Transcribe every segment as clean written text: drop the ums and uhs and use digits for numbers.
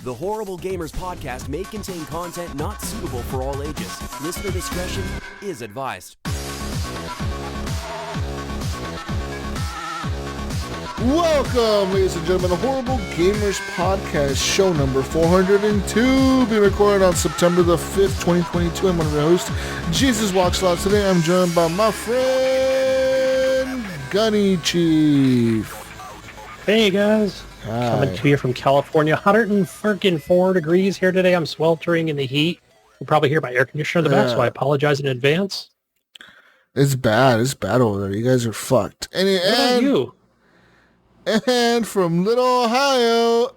The Horrible Gamers podcast may contain content not suitable for all ages. Listener discretion is advised. Welcome, ladies and gentlemen, the Horrible Gamers podcast, show number 402, being recorded on September the 5th, 2022. I'm one of your hosts, Jesus Walkslot. Today I'm joined by my friend, Gunny Chief. Hey guys. Hi. Coming to you from California. 104 degrees here today. I'm sweltering in the heat. You'll probably hear my air conditioner in the back, so I apologize in advance. It's bad. It's bad over there. You guys are fucked. What about you? And from Little Ohio,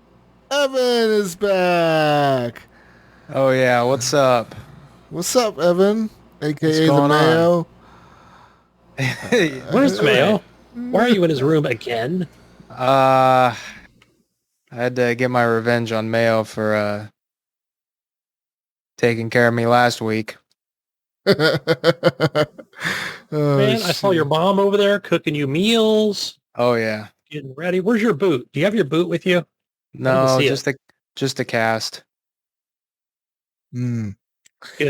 Evan is back. Oh yeah, what's up? What's up, Evan? AKA What's the Mayo. Where's the Mayo? Why are you in his room again? I had to get my revenge on Mayo for taking care of me last week. Man, I saw your mom over there cooking you meals. Oh yeah. Getting ready. Where's your boot? Do you have your boot with you? No, just a cast. Good.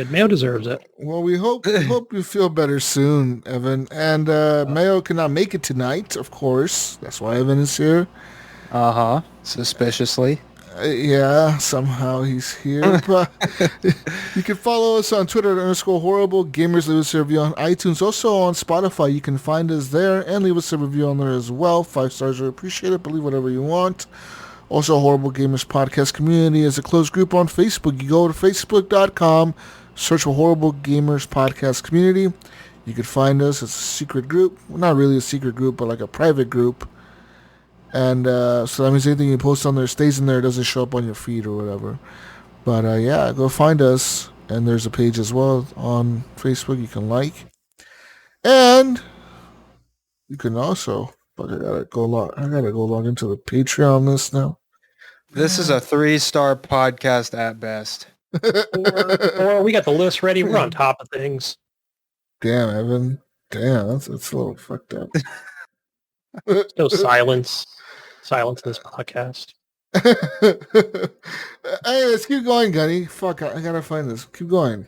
Mayo deserves it. Well, we hope you feel better soon, Evan. And Mayo cannot make it tonight, of course. That's why Evan is here. Uh-huh. Suspiciously. Yeah, somehow he's here. But you can follow us on Twitter at _horrible gamers. Leave us a review on iTunes. Also on Spotify. You can find us there and leave us a review on there as well. 5 stars are appreciated. Believe whatever you want. Also, Horrible Gamers Podcast Community is a closed group on Facebook. You go to facebook.com, search for Horrible Gamers Podcast Community. You can find us. It's a secret group. Well, not really a secret group, but like a private group. And so that means anything you post on there stays in there. It doesn't show up on your feed or whatever. But yeah, go find us. And there's a page as well on Facebook you can like. And you can also... But I gotta go log into the Patreon list now. This is a 3-star podcast at best. or we got the list ready. We're on top of things. Damn, Evan. Damn, that's a little fucked up. No silence in this podcast. Anyways, keep going, Gunny. Fuck, I gotta find this. Keep going.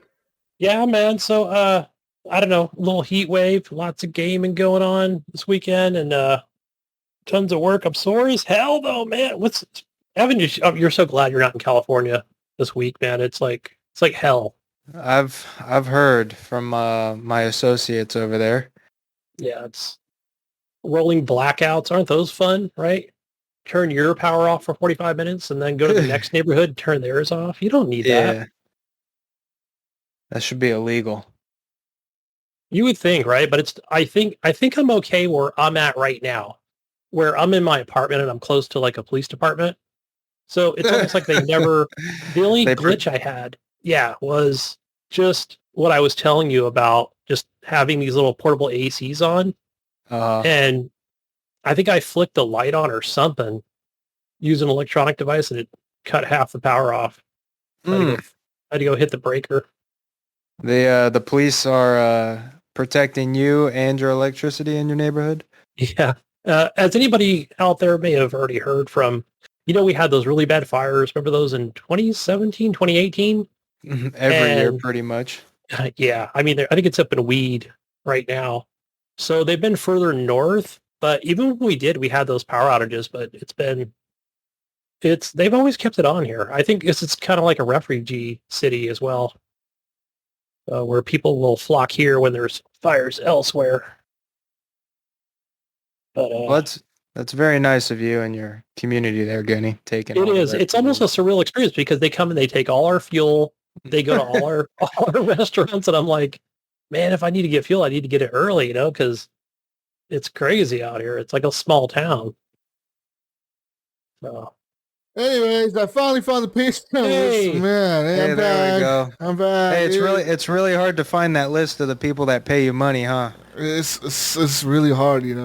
Yeah, man. So, I don't know, a little heat wave, lots of gaming going on this weekend, and tons of work. I'm sore as hell, though, man. Evan? You're so glad you're not in California this week, man. It's like hell. I've heard from my associates over there. Yeah, it's rolling blackouts. Aren't those fun, right? Turn your power off for 45 minutes and then go to the next neighborhood, turn theirs off. You don't need that. That should be illegal. You would think, right? But I think I'm okay where I'm at right now, where I'm in my apartment and I'm close to like a police department. So it's almost like they never, the only glitch I had, was just what I was telling you about, just having these little portable ACs on. And I think I flicked the light on or something, use an electronic device, and it cut half the power off. I had to go hit the breaker. The police are protecting you and your electricity in your neighborhood? Yeah. As anybody out there may have already heard from, we had those really bad fires. Remember those in 2017, 2018? Every year, pretty much. Yeah. I mean, I think it's up in Weed right now. So they've been further north, but even when we had those power outages, but they've always kept it on here. I think it's kind of like a refugee city as well, where people will flock here when there's fires elsewhere. But that's very nice of you and your community there, Gunny. Taking it is. It's almost a surreal experience because they come and they take all our fuel. They go to all our restaurants, and I'm like, man, if I need to get fuel, I need to get it early, because it's crazy out here. It's like a small town. So. Anyways, I finally found the Patreon list, man. Hey, there we go. I'm back. Hey, it's really hard to find that list of the people that pay you money, huh? It's really hard, Yeah,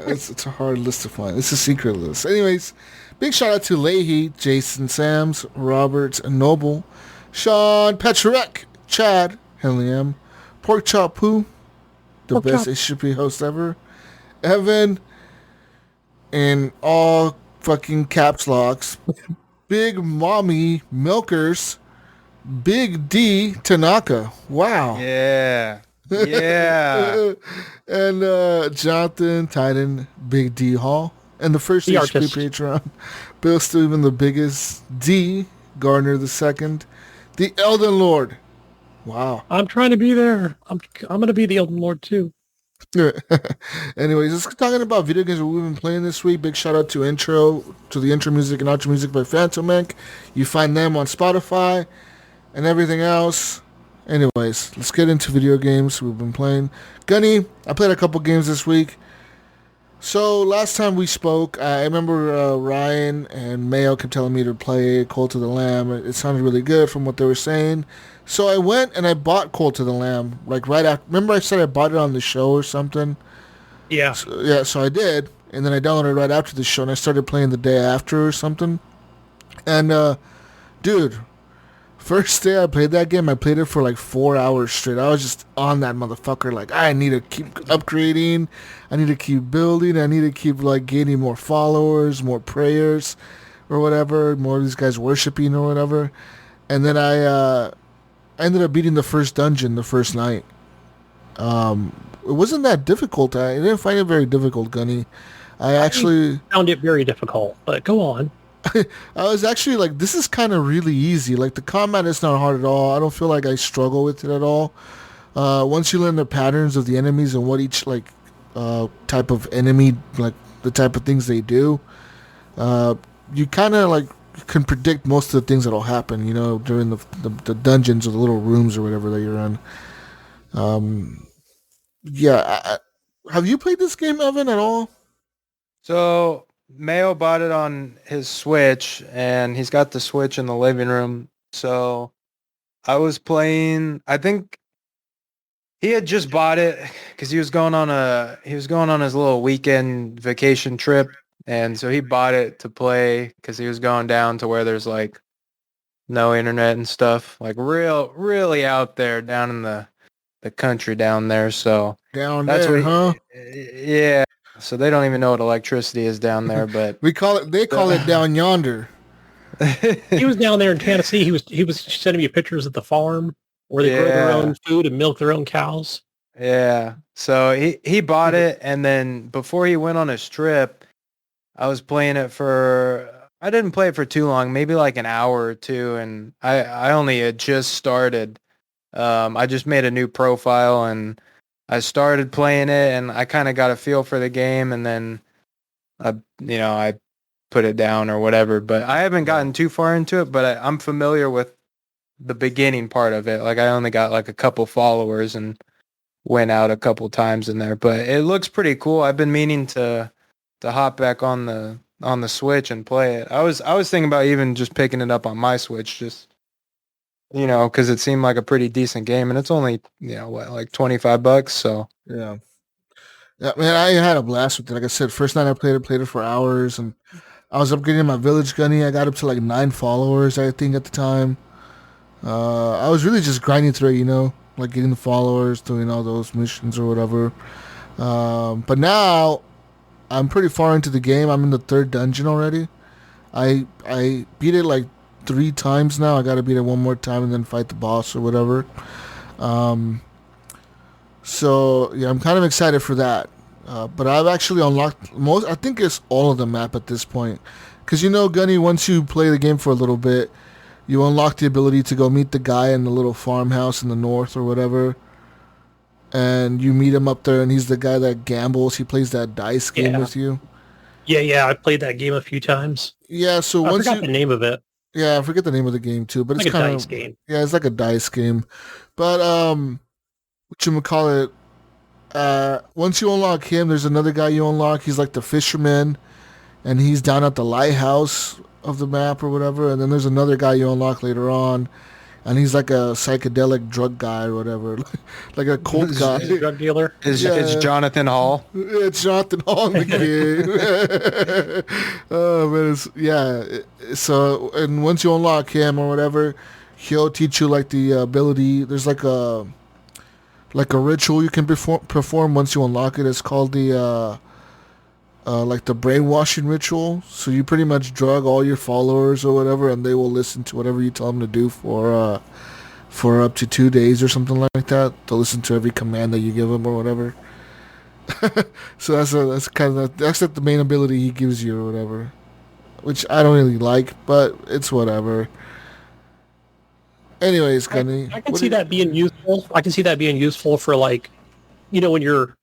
it's a hard list to find. It's a secret list. Anyways, big shout out to Leahy, Jason Sams, Robert Noble, Sean Petrarek, Chad, Helium, Pork Chop Poo, the best HGP host ever, Evan, and all fucking caps locks. Big Mommy Milkers, Big D Tanaka. Wow. Yeah. Yeah. And Jonathan Titan, Big D Hall. And the first The HGP artist. Patreon, Bill Steven, the biggest, D Gardner the second, the Elden Lord. Wow. I'm trying to be there. I'm going to be the Elden Lord too. Anyways, let's talking about video games that we've been playing this week. Big shout out to the intro music and outro music by Phantom Inc. You find them on Spotify and everything else. Anyways, let's get into video games we've been playing. Gunny, I played a couple games this week. So last time we spoke, I remember Ryan and Mayo kept telling me to play Cult of the Lamb. It sounded really good from what they were saying. So I went and I bought Cult of the Lamb, like right after. Remember I said I bought it on the show or something? Yeah. So I did. And then I downloaded it right after the show and I started playing the day after or something. And, dude, first day I played that game, I played it for like 4 hours straight. I was just on that motherfucker. Like, I need to keep upgrading. I need to keep building. I need to keep, like, gaining more followers, more prayers or whatever, more of these guys worshiping or whatever. And then I ended up beating the first dungeon the first night. It wasn't that difficult. I didn't find it very difficult, Gunny. I found it very difficult, but go on. I was actually like, this is kind of really easy. Like, the combat is not hard at all. I don't feel like I struggle with it at all. Once you learn the patterns of the enemies and what each, like, type of enemy, like, the type of things they do, you kind of, like, can predict most of the things that'll happen, you know, during the dungeons or the little rooms or whatever that you're in. Yeah. Have you played this game, Evan, at all? So Mayo bought it on his Switch, and he's got the Switch in the living room. So I was playing. I think he had just bought it because he was going on his little weekend vacation trip, and so he bought it to play because he was going down to where there's like no internet and stuff, like really out there down in the country down there. So Down that's there, what huh? yeah. So they don't even know what electricity is down there, but They call it down yonder. He was down there in Tennessee. He was sending me pictures of the farm where they grow their Yeah. own food and milk their own cows. Yeah. So he bought it, and then before he went on his trip, I was playing it I didn't play it for too long, maybe like an hour or two, and I only had just started. I just made a new profile, and I started playing it, and I kind of got a feel for the game, and then I put it down or whatever. But I haven't gotten too far into it, but I'm familiar with the beginning part of it. Like, I only got like a couple followers and went out a couple times in there, but it looks pretty cool. I've been meaning to hop back on the Switch and play it. I was thinking about even just picking it up on my Switch, just because it seemed like a pretty decent game, and it's only like $25. So Yeah. Yeah, man, I had a blast with it. Like I said, first night I played it for hours, and I was upgrading my village, Gunny. I got up to like 9 followers, I think, at the time. I was really just grinding through it, like getting the followers, doing all those missions or whatever. But now I'm pretty far into the game. I'm in the 3rd dungeon already. I beat it like 3 times now. I got to beat it one more time and then fight the boss or whatever. So yeah, I'm kind of excited for that. But I've actually unlocked I think it's all of the map at this point. Because Gunny, once you play the game for a little bit, you unlock the ability to go meet the guy in the little farmhouse in the north or whatever. And you meet him up there, and he's the guy that gambles. He plays that dice game with you. Yeah, I played that game a few times. Yeah, so I once forgot the name of it. Yeah, I forget the name of the game too, but Like it's a kind dice of game. Yeah, it's like a dice game. But whatchamacallit, once you unlock him, there's another guy you unlock. He's like the fisherman, and he's down at the lighthouse of the map or whatever. And then there's another guy you unlock later on, and he's like a psychedelic drug guy or whatever, like a cult guy. He's a drug dealer. It's Jonathan Hall. It's Jonathan Hall in the game. Oh man, so, and once you unlock him or whatever, he'll teach you like the ability. There's like a ritual you can perform once you unlock it. It's called the like the brainwashing ritual. So you pretty much drug all your followers or whatever, and they will listen to whatever you tell them to do for up to 2 days or something like that. They'll listen to every command that you give them or whatever. So that's like the main ability he gives you or whatever, which I don't really like, but it's whatever. Anyways, Gunny, I can see that being useful. I can see that being useful for like, when your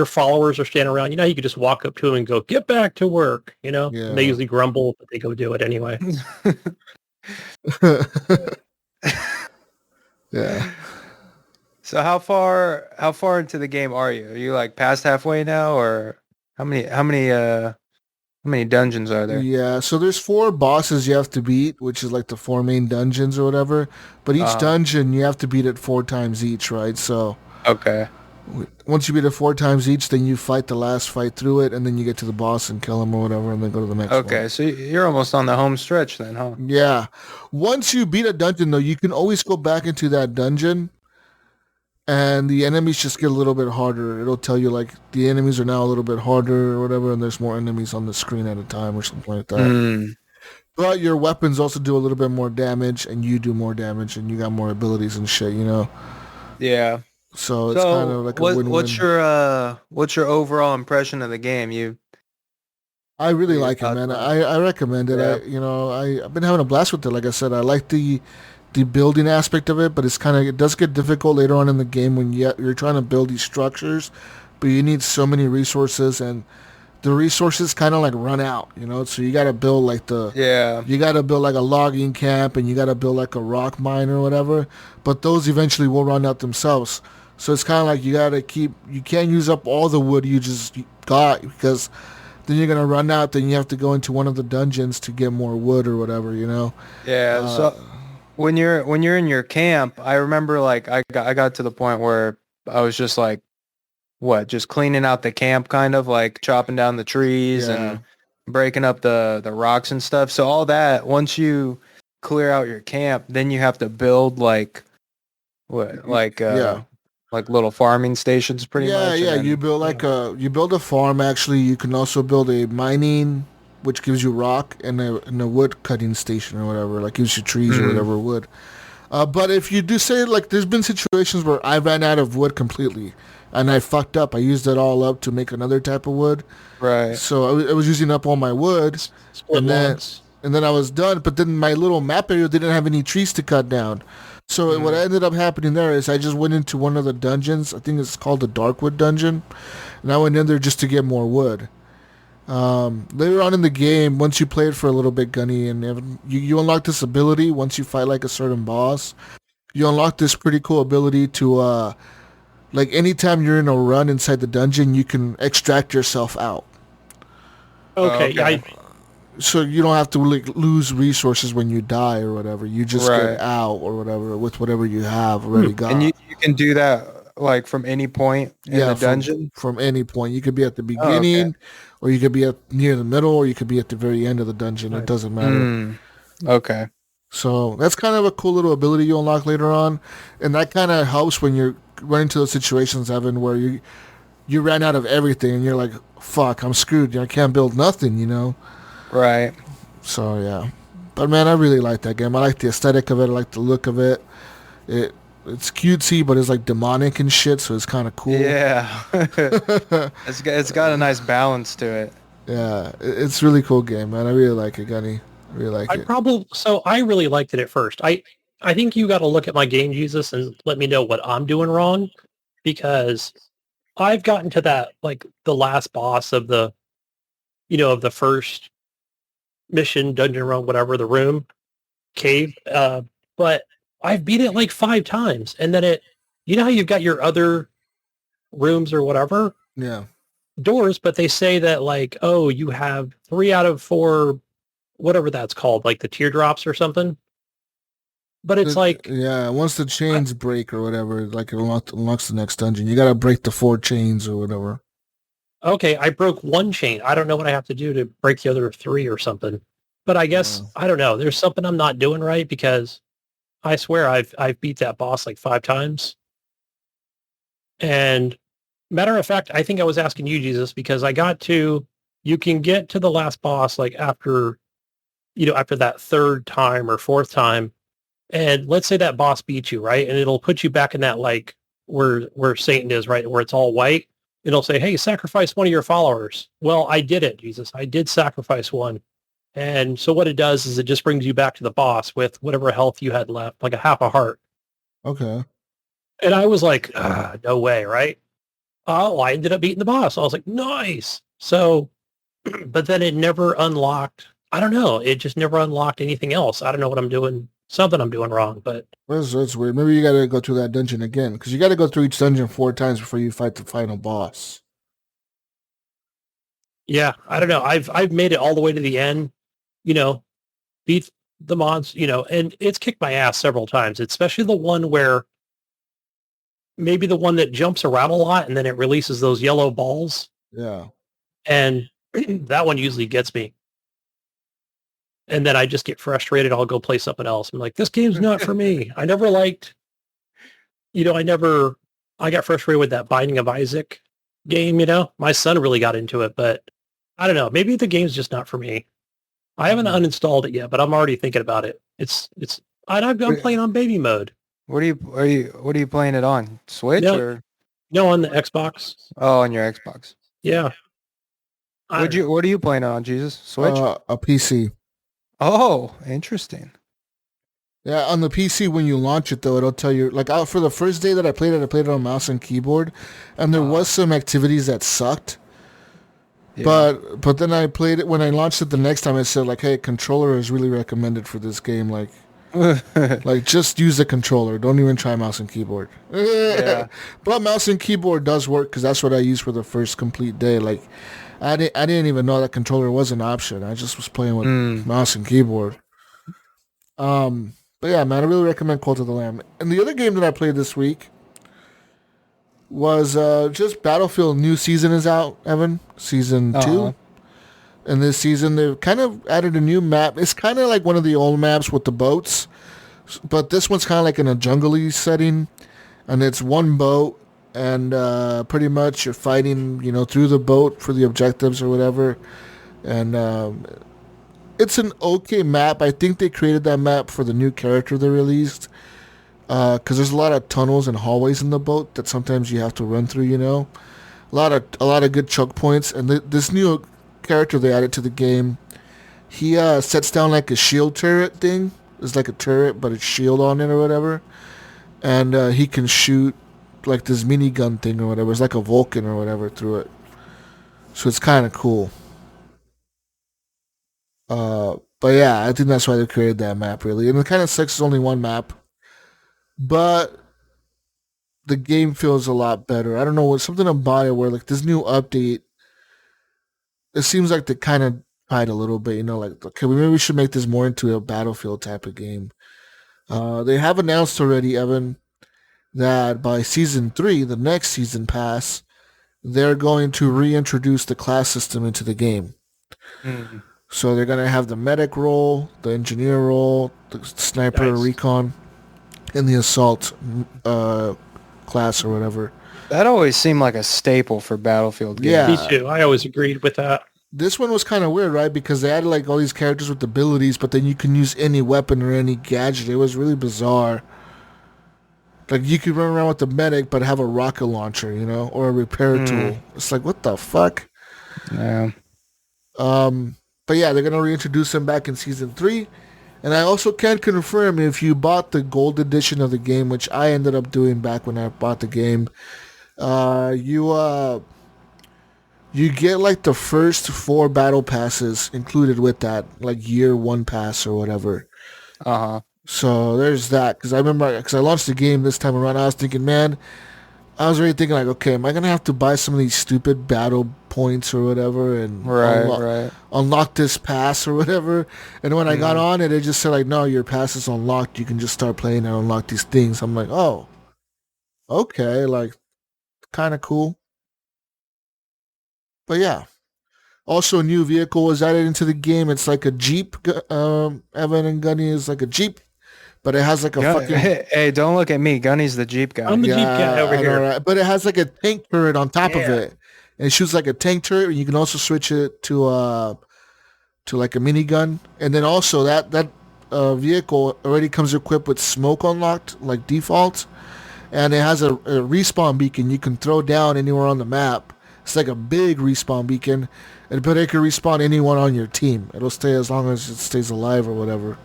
followers are standing around, you could just walk up to them and go, "Get back to work," Yeah. And they usually grumble, but they go do it anyway. Yeah. So how far into the game are you? Are you like past halfway now, or how many dungeons are there? Yeah, so there's 4 bosses you have to beat, which is like the 4 main dungeons or whatever. But each dungeon you have to beat it 4 times each, right? So Okay. once you beat it 4 times each, then you fight the last fight through it, and then you get to the boss and kill him or whatever, and then go to the next one. Okay, so you're almost on the home stretch then, huh? Yeah. Once you beat a dungeon, though, you can always go back into that dungeon, and the enemies just get a little bit harder. It'll tell you, like, the enemies are now a little bit harder or whatever, and there's more enemies on the screen at a time or something like that. Mm. But your weapons also do a little bit more damage, and you do more damage, and you got more abilities and shit, Yeah. So it's kind of like a win-win. What's your overall impression of the game? I really your like it, thoughts man. on I recommend it. Yeah. I've been having a blast with it. Like I said, I like the building aspect of it, but it does get difficult later on in the game when you're trying to build these structures, but you need so many resources, and the resources kind of like run out, So you got to build like you got to build like a logging camp, and you got to build like a rock mine or whatever, but those eventually will run out themselves. So it's kind of like you can't use up all the wood you just got, because then you're gonna run out. Then you have to go into one of the dungeons to get more wood or whatever, Yeah. So when you're in your camp, I remember like I got to the point where I was just like, just cleaning out the camp, kind of like chopping down the trees and breaking up the rocks and stuff. So all that, once you clear out your camp, then you have to build like like little farming stations, pretty much. Yeah. You build you build a farm. Actually, you can also build a mining, which gives you rock, and a wood cutting station or whatever, like gives you trees or whatever wood. But if you do say, like, there's been situations where I ran out of wood completely, and I fucked up. I used it all up to make another type of wood. Right. So I was using up all my wood, and then I was done. But then my little map area didn't have any trees to cut down. So what ended up happening there is I just went into one of the dungeons. I think it's called the Darkwood Dungeon, and I went in there just to get more wood. Later on in the game, once you play it for a little bit, Gunny, and you unlock this ability once you fight like a certain boss. You unlock this pretty cool ability to like anytime you're in a run inside the dungeon, you can extract yourself out. Okay. Yeah. So you don't have to like lose resources when you die or whatever. You just get out or whatever with whatever you have already got. And you can do that like from any point in the dungeon? From any point. You could be at the beginning, or you could be near the middle, or you could be at the very end of the dungeon. It doesn't matter. Okay. So that's kind of a cool little ability you unlock later on. And that kind of helps when you're running into those situations, Evan, where you ran out of everything and you're like, fuck, I'm screwed. I can't build nothing, Right. So, yeah. But, man, I really like that game. I like the aesthetic of it. I like the look of it. It's cutesy, but it's, like, demonic and shit, so it's kind of cool. Yeah. It's got a nice balance to it. Yeah. It's a really cool game, man. I really like it, Gunny. I really like it. I really liked it at first. I think you got to look at my game, Jesus, and let me know what I'm doing wrong, because I've gotten to that, like, the last boss of the first mission, dungeon run, whatever, the room, cave, but I've beat it like 5 times, and then how you've got your other rooms or whatever, doors, but they say that, like, oh, you have 3 out of 4, whatever that's called, like the teardrops or something. But it's once the chains break or whatever, like it unlocks the next dungeon. You gotta break the 4 chains or whatever. Okay, I broke 1 chain. I don't know what I have to do to break the other 3 or something. But I guess I don't know. There's something I'm not doing right, because I swear I've beat that boss like 5 times. And Matter of fact, I think I was asking you, Jesus, because you can get to the last boss like after, after that third time or fourth time. And let's say that boss beats you, right? And it'll put you back in that like where Satan is, right? Where it's all white. It'll say, hey, sacrifice one of your followers. Well, I did it, Jesus. I did sacrifice one. And so what it does is it just brings you back to the boss with whatever health you had left, like a half a heart. Okay. And I was like, no way, right? Oh, I ended up beating the boss. I was like, nice. So, but then it never unlocked. I don't know. It just never unlocked anything else. I don't know what I'm doing. Something I'm doing wrong, but That's weird. Maybe you gotta go through that dungeon again, because you gotta go through each dungeon 4 times before you fight the final boss. yeah, I don't know. I've made it all the way to the end, you know, beat the mods, and it's kicked my ass several times, especially the one where maybe the one that jumps around a lot and then it releases those yellow balls. Yeah. And that one usually gets me. And then I just get frustrated. I'll go play something else. I'm like, this game's not for me. I never liked, I got frustrated with that Binding of Isaac game, My son really got into it, but I don't know. Maybe the game's just not for me. I haven't uninstalled it yet, but I'm already thinking about it. I'm playing on baby mode. What are you playing it on? Switch or? No, on the Xbox. Oh, on your Xbox. Yeah. What are you playing it on, Jesus? Switch? A PC. Oh, interesting. Yeah, on the PC, when you launch it, though, it'll tell you, like, for the first day that I played it on mouse and keyboard, and there was some activities that sucked. Yeah. But then I played it, when I launched it the next time, it said, like, hey, controller is really recommended for this game. Like, just use the controller. Don't even try mouse and keyboard. Yeah. But mouse and keyboard does work, because that's what I used for the first complete day. Like, I didn't even know that controller was an option. I just was playing with mouse and keyboard. But yeah, man, I really recommend Cult of the Lamb. And the other game that I played this week was just Battlefield New Season is out, Evan. Season 2. And this season, they've kind of added a new map. It's kind of like one of the old maps with the boats. But this one's kind of like in a jungle-y setting. And it's one boat. And pretty much you're fighting, through the boat for the objectives or whatever. And it's an okay map. I think they created that map for the new character they released. Because there's a lot of tunnels and hallways in the boat that sometimes you have to run through, A lot of good choke points. And this new character they added to the game, he sets down like a shield turret thing. It's like a turret, but it's shield on it or whatever. And he can shoot like this minigun thing or whatever. It's like a Vulcan or whatever through it. So it's kind of cool. But yeah, I think that's why they created that map, really. And it kind of sucks it's only one map. But the game feels a lot better. I don't know, something about it where like this new update, it seems like they kind of tried a little bit, like, okay, maybe we should make this more into a Battlefield type of game. They have announced already, Evan, that by Season 3, the next Season Pass, they're going to reintroduce the class system into the game. Mm-hmm. So they're going to have the medic role, the engineer role, the sniper recon, and the assault class or whatever. That always seemed like a staple for Battlefield games. Yeah. Me too. I always agreed with that. This one was kind of weird, right? Because they added like all these characters with abilities, but then you can use any weapon or any gadget. It was really bizarre. Like, you could run around with the medic, but have a rocket launcher, or a repair tool. It's like, what the fuck? Yeah. But yeah, they're going to reintroduce them back in Season 3. And I also can't confirm if you bought the gold edition of the game, which I ended up doing back when I bought the game. You get like the first 4 battle passes included with that, like year 1 pass or whatever. So there's that. Because I remember, because I launched the game this time around, I was thinking, man, I was really thinking like, okay, am I gonna have to buy some of these stupid battle points or whatever and unlock this pass or whatever? And when I got on it, it just said like, no, your pass is unlocked. You can just start playing and unlock these things. I'm like, oh, okay, like, kind of cool. But yeah. Also, a new vehicle was added into the game. It's like a Jeep. Evan and Gunny is like a Jeep, but it has like a fucking... Hey, don't look at me. Gunny's the Jeep guy. I'm the Jeep guy over I know, here. right? But it has like a tank turret on top of it, and it shoots like a tank turret. And you can also switch it to like a minigun, and then also that vehicle already comes equipped with smoke unlocked like default, and it has a respawn beacon you can throw down anywhere on the map. It's like a big respawn beacon, but it can respawn anyone on your team. It'll stay as long as it stays alive or whatever.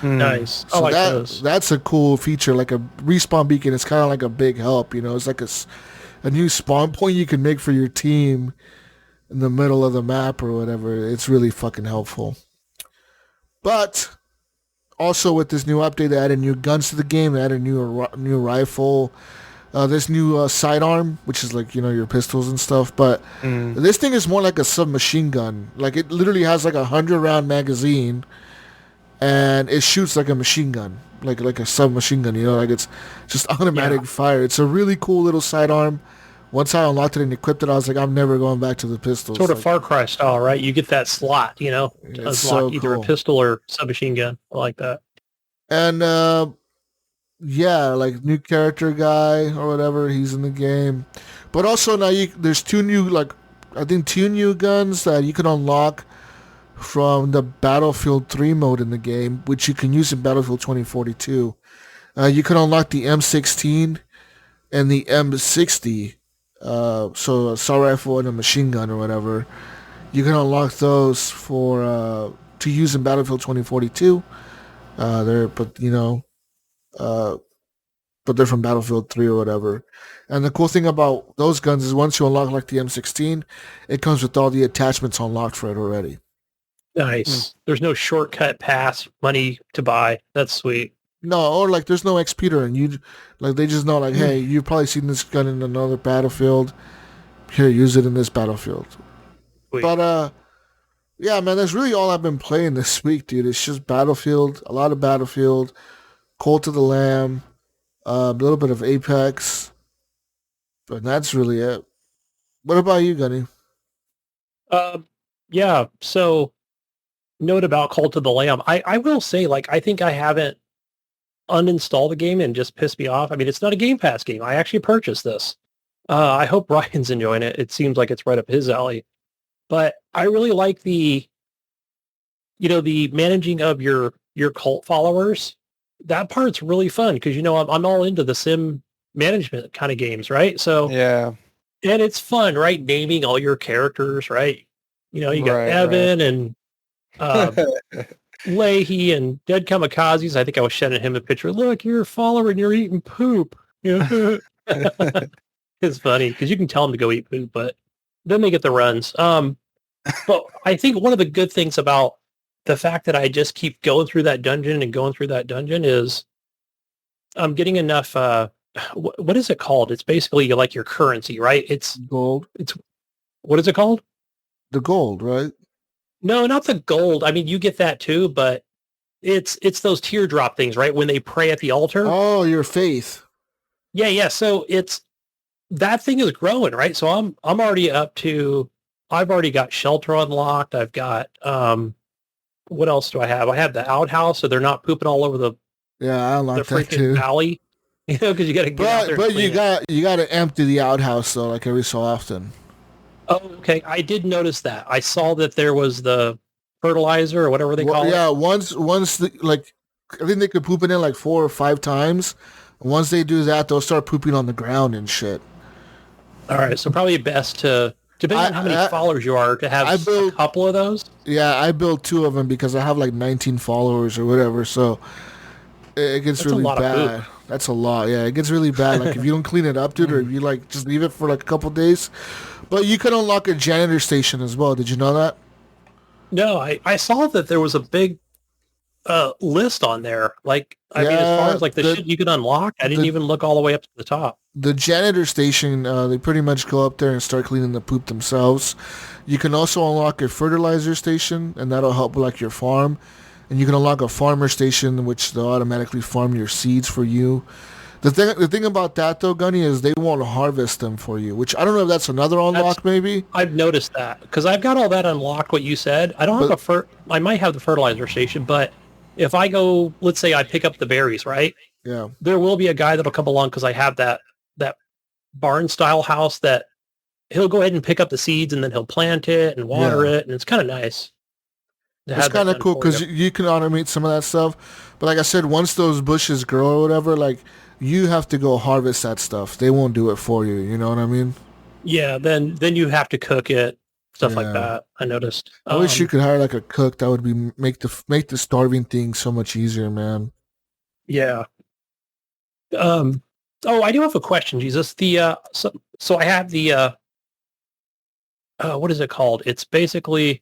Nice. So I like those. that's a cool feature. Like a respawn beacon is kind of like a big help. You know, it's like a new spawn point you can make for your team in the middle of the map or whatever. It's really fucking helpful. But also with this new update, they added new guns to the game. They added new rifle. This new sidearm, which is like, you know, your pistols and stuff. But this thing is more like a submachine gun. Like it literally has like 100-round magazine, and it shoots like a machine gun, like a submachine gun. You know, like it's just automatic fire. It's a really cool little sidearm. Once I unlocked it and equipped it, I was like, I'm never going back to the pistols. Sort of like, Far Cry style, right? You get that slot, you know, to unlock so either cool. a pistol or submachine gun. I like that. And like new character guy or whatever, he's in the game. But also now there's two new guns that you can unlock from the Battlefield 3 mode in the game, which you can use in Battlefield 2042. You can unlock the M16 and the M60. So a assault rifle and a machine gun or whatever. You can unlock those for to use in Battlefield 2042. But they're from Battlefield 3 or whatever. And the cool thing about those guns is once you unlock like the M16, it comes with all the attachments unlocked for it already. Nice. There's no shortcut pass money to buy. That's sweet. No, or like there's no XP and you like they just know like, hey, you've probably seen this gun in another Battlefield. Here, use it in this Battlefield. Sweet. But yeah, man, that's really all I've been playing this week, dude. It's just Battlefield, a lot of Battlefield, Cult of the Lamb, a little bit of Apex, but that's really it. What about you, Gunny? Yeah. So, note about Cult of the Lamb. I will say, like, I think I haven't uninstalled the game and just pissed me off. I mean, it's not a Game Pass game. I actually purchased this. I hope Ryan's enjoying it. It seems like it's right up his alley. But I really like the managing of your cult followers. That part's really fun because, you know, I'm all into the sim management kind of games, right? So Yeah. And it's fun, right? Naming all your characters, right? You know, you got Evan and Leahy and Dead Kamikazes. I think I was sending him a picture. Look, you're a follower and you're eating poop. Yeah. It's funny because you can tell them to go eat poop, but then they get the runs. But I think one of the good things about the fact that I just keep going through that dungeon is I'm getting enough. What is it called? It's basically like your currency, right? It's gold. What is it called? The gold, right? No, not the gold. I mean, you get that too, but it's those teardrop things, right? When they pray at the altar. Oh, your faith. Yeah. So that thing is growing, right? So I'm already up to. I've already got shelter unlocked. I've got what else do I have? I have the outhouse, so they're not pooping all over the I unlocked the that freaking too. valley. You know, because you got to get out there. But you got to empty the outhouse though, like every so often. Oh, okay. I did notice that. I saw that there was the fertilizer or whatever they call it. Yeah, once like I think they could poop it in like 4 or 5 times. Once they do that, they'll start pooping on the ground and shit. All right, so probably best to, depending on how many followers you are, to have a couple of those. Yeah, I built 2 of them because I have like 19 followers or whatever, so it gets really bad. That's a lot. Yeah, it gets really bad. Like if you don't clean it up, dude, or if you like just leave it for like a couple days. But you can unlock a janitor station as well. Did you know that? No, I saw that there was a big list on there. Like, I mean, as far as like the shit you could unlock, I didn't even look all the way up to the top. The janitor station, they pretty much go up there and start cleaning the poop themselves. You can also unlock a fertilizer station, and that'll help like your farm. And you can unlock a farmer station, which they'll automatically farm your seeds for you. The thing about that though, Gunny, is they won't harvest them for you. Which I don't know if that's another unlock, maybe. I've noticed that because I've got all that unlocked. What you said, I don't have I might have the fertilizer station, but if I go, let's say I pick up the berries, right? Yeah. There will be a guy that'll come along because I have that barn style house that he'll go ahead and pick up the seeds and then he'll plant it and water Yeah. it, and it's kind of nice to It's have that kind of done cool for because you. you can automate some of that stuff. But like I said, once those bushes grow or whatever, like you have to go harvest that stuff. They won't do it for you. You know what I mean? Yeah, then you have to cook it, stuff like Yeah. that. I noticed. I wish you could hire like a cook. That would be make the starving thing so much easier, man. Yeah. Oh, I do have a question, Jesus. So I have the what is it called? It's basically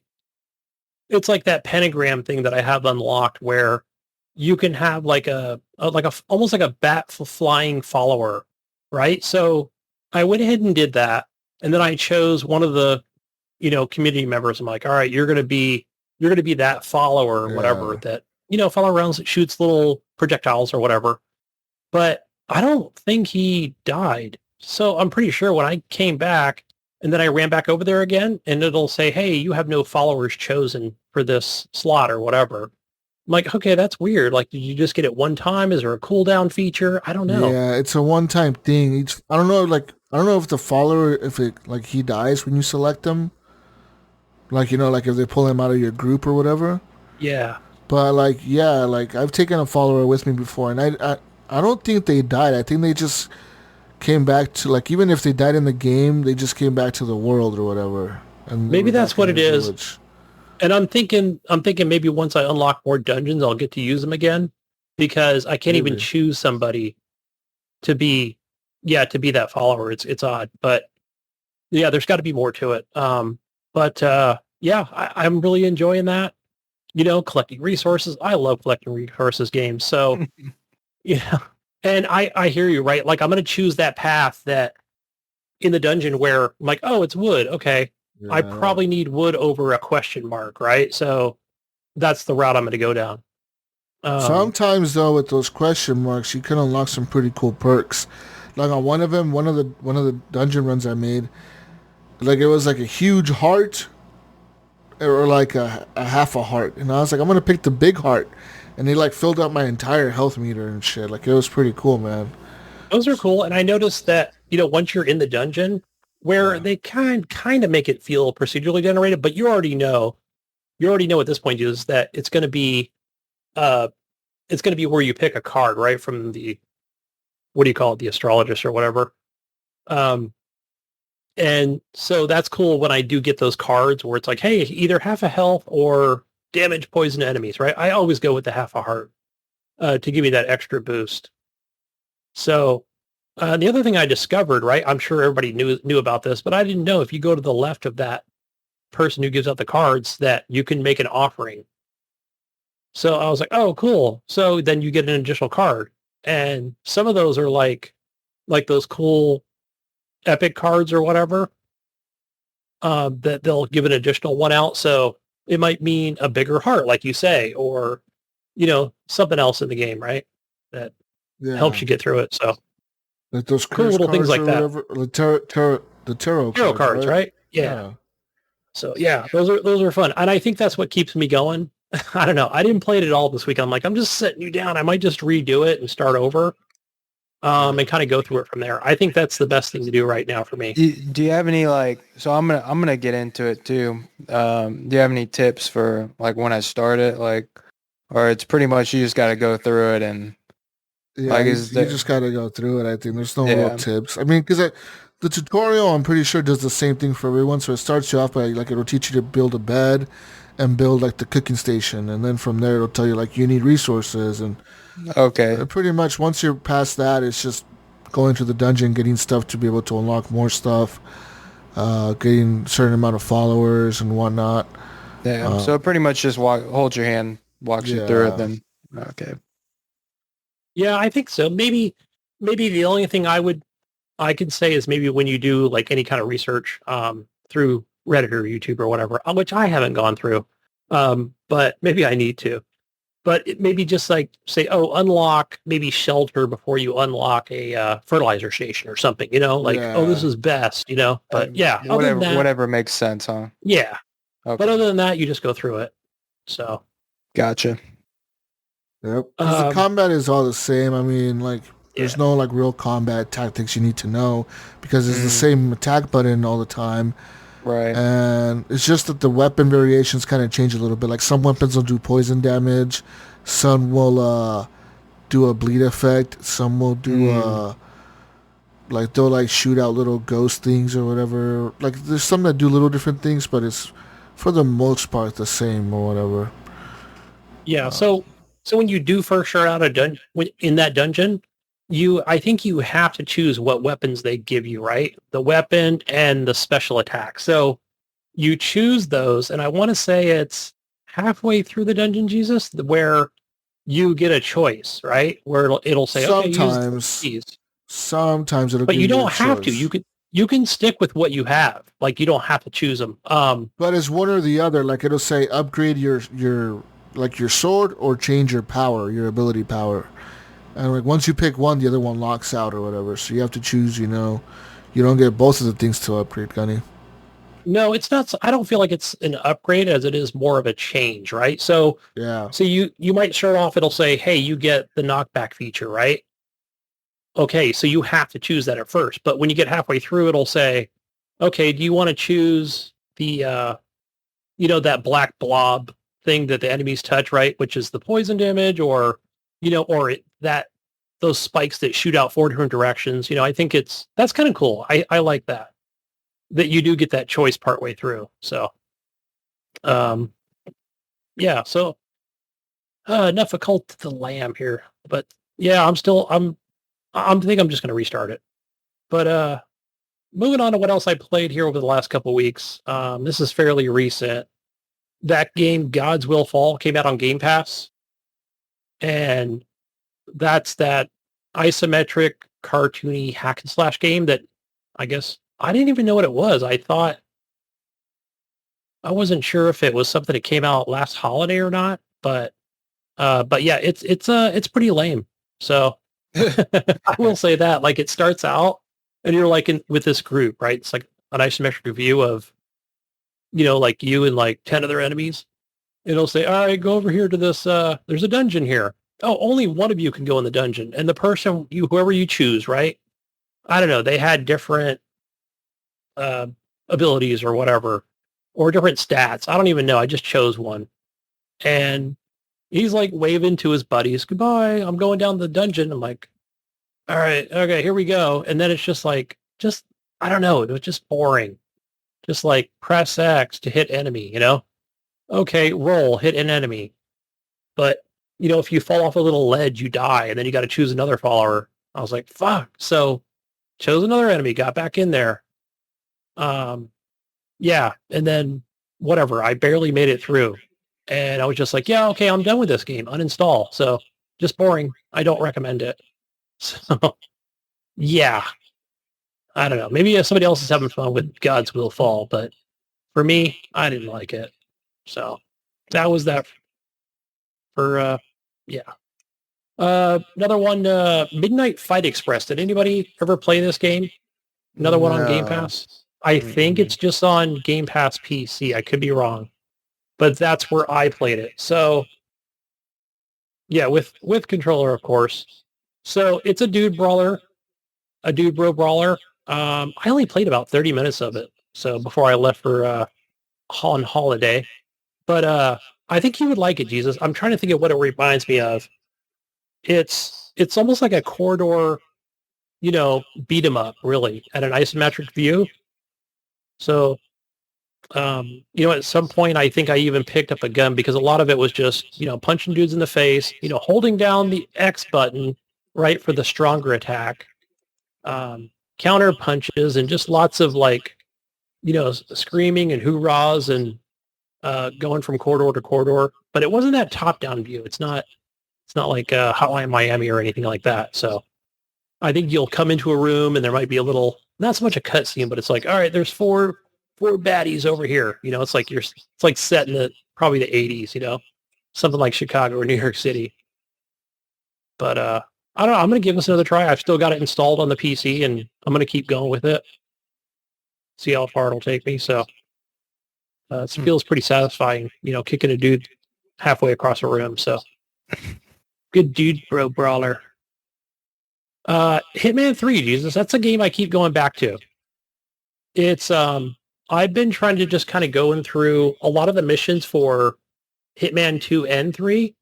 it's like that pentagram thing that I have unlocked where you can have like a almost like a bat flying follower, right? So I went ahead and did that, and then I chose one of the community members. I'm like, all right, you're gonna be that follower or whatever Yeah. that follow around, shoots little projectiles or whatever. But I don't think he died. So I'm pretty sure when I came back and then I ran back over there again and it'll say, hey, you have no followers chosen for this slot or whatever. I'm like, okay, that's weird. Like, did you just get it one time? Is there a cooldown feature? I don't know. Yeah, it's a one-time thing. I don't know, like I don't know if the follower, if it like he dies when you select them, like like if they pull him out of your group or whatever. Yeah. But like, yeah, like I've taken a follower with me before, and I don't think they died. I think they just came back to, like, even if they died in the game, they just came back to the world or whatever, and they Maybe were that's back in what it the is. village. And I'm thinking maybe once I unlock more dungeons, I'll get to use them again because I can't even Maybe. choose somebody to be, to be that follower. It's odd, but yeah, there's got to be more to it. But yeah, I'm really enjoying that. Collecting resources. I love collecting resources games. So yeah, and I hear you, right? Like I'm gonna choose that path that in the dungeon where I'm like, oh, it's wood. Okay, I Yeah. probably need wood over a question mark, right? So that's the route I'm gonna go down. Um, Sometimes though, with those question marks, you can unlock some pretty cool perks. Like on one of them, one of the dungeon runs I made, like it was like a huge heart or like a half a heart, and I was like, I'm gonna pick the big heart, and they like filled up my entire health meter and shit. Like it was pretty cool, man. those are cool, and I noticed that once you're in the dungeon, where Yeah. they kind of make it feel procedurally generated, but you already know at this point is that uh it's going to be where you pick a card, right, from the, what do you call it, the astrologist or whatever. Um, and so that's cool when I do get those cards where it's like, hey, either half a health or damage poison enemies, right? I always go with the half a heart to give me that extra boost. So the other thing I discovered, right, I'm sure everybody knew about this, but I didn't know if you go to the left of that person who gives out the cards that you can make an offering. So I was like, oh, cool. So then you get an additional card. And some of those are like those cool epic cards or whatever, that they'll give an additional one out. So it might mean a bigger heart, like you say, or, something else in the game, right? That helps Yeah. you get through it. So Like those cool curse little things cards like or that. whatever. The tarot Hero cards, cards, right? right? Yeah. Yeah. So yeah, those are fun. And I think that's what keeps me going. I don't know. I didn't play it at all this week. I'm like, I'm just setting you down. I might just redo it and start over. Yeah. And kind of go through it from there. I think that's the best thing to do right now for me. Do you have any, like, so I'm gonna get into it too. Do you have any tips for like when I start it, like, or it's pretty much you just got to go through it and Yeah, like you is there? just gotta go through it. I think there's no real Yeah. tips. I mean, because the tutorial, I'm pretty sure, does the same thing for everyone. So it starts you off by, like, it'll teach you to build a bed and build like the cooking station, and then from there it'll tell you like you need resources, and Okay. pretty much once you're past that, it's just going to the dungeon, getting stuff to be able to unlock more stuff, getting a certain amount of followers and whatnot. Yeah. Uh, So it pretty much just hold your hand, walks you through it. yeah, Then okay. Yeah, I think so. Maybe the only thing I could say is maybe when you do like any kind of research through Reddit or YouTube or whatever, which I haven't gone through, but maybe I need to. But it maybe just like say, oh, unlock maybe shelter before you unlock a fertilizer station or something. Like, oh, this yeah. is best. But yeah, other than Whatever that, whatever makes sense, huh? yeah. But Okay. other than that, you just go through it. So Gotcha. Yep. Because the combat is all the same. I mean, like, there's no like real combat tactics you need to know because it's the same attack button all the time. Right. And it's just that the weapon variations kind of change a little bit. Like some weapons will do poison damage, some will do a bleed effect, some will do like they'll like shoot out little ghost things or whatever. Like there's some that do little different things, but it's for the most part the same or whatever. Yeah. So when you do first start out in that dungeon, I think you have to choose what weapons they give you, right? The weapon and the special attack. So you choose those, and I want to say it's halfway through the dungeon, Jesus, where you get a choice, right? Where it'll say, okay, use these. Sometimes it'll, but give you don't a have choice. to. You can stick with what you have. Like you don't have to choose them. But it's one or the other. Like it'll say upgrade your sword or change your power, your ability power. And like once you pick one, the other one locks out or whatever. So you have to choose. You know, you don't get both of the things to upgrade, Gunny. No, it's not. I don't feel like it's an upgrade as it is more of a change, right? So Yeah. So you might start off. It'll say, hey, you get the knockback feature, right? Okay, so you have to choose that at first. But when you get halfway through, it'll say, okay, do you want to choose the that black blob thing that the enemies touch, right? Which is the poison damage, or those spikes that shoot out 4 different directions. I think that's kind of cool. I like that you do get that choice partway through. So, yeah. So enough of Cult of the Lamb here, but yeah, I think I'm just going to restart it. But moving on to what else I played here over the last couple of weeks. This is fairly recent. That game, God's Will Fall, came out on Game Pass. And that's that isometric, cartoony hack and slash game that I guess I didn't even know what it was. I wasn't sure if it was something that came out last holiday or not, but yeah, it's pretty lame. So I will say that, like, it starts out and you're like with this group, right? It's like an isometric view of, like you and like 10 other enemies. It'll say, all right, go over here to this, there's a dungeon here. Oh, only one of you can go in the dungeon. And the person, whoever you choose, right? I don't know. They had different abilities or whatever, or different stats. I don't even know. I just chose one. And he's like waving to his buddies, goodbye, I'm going down the dungeon. I'm like, all right, okay, here we go. And then it's just like, I don't know. It was just boring. Just like press X to hit enemy, Okay, roll, hit an enemy. But, if you fall off a little ledge, you die, and then you got to choose another follower. I was like, fuck. So chose another enemy, got back in there. Yeah, and then whatever, I barely made it through. And I was just like, yeah, okay, I'm done with this game. Uninstall. So just boring. I don't recommend it. So, yeah. I don't know. Maybe somebody else is having fun with God's Will Fall, but for me, I didn't like it. So that was that for, yeah. Another one, Midnight Fight Express. Did anybody ever play this game? Another one on Game Pass? I think it's just on Game Pass PC. I could be wrong. But that's where I played it. So, yeah, with controller, of course. So it's a dude bro brawler. I only played about 30 minutes of it. So before I left for on holiday. But I think you would like it, Jesus. I'm trying to think of what it reminds me of. It's almost like a corridor, beat 'em up, really, at an isometric view. So, at some point, I think I even picked up a gun because a lot of it was just, punching dudes in the face, holding down the X button, right, for the stronger attack, counter punches, and just lots of like, screaming and hoorahs and going from corridor to corridor. But it wasn't that top-down view. It's not like Hotline Miami or anything like that. So I think you'll come into a room and there might be a little, not so much a cutscene, but it's like, all right, there's four baddies over here. It's like it's like set in probably the 80s, something like Chicago or New York City. But I don't know. I'm going to give this another try. I've still got it installed on the PC and I'm going to keep going with it. See how far it'll take me. So it feels pretty satisfying, kicking a dude halfway across a room. So Good dude, bro, brawler. Hitman 3, Jesus, that's a game I keep going back to. It's I've been trying to just kind of going through a lot of the missions for Hitman 2 and 3.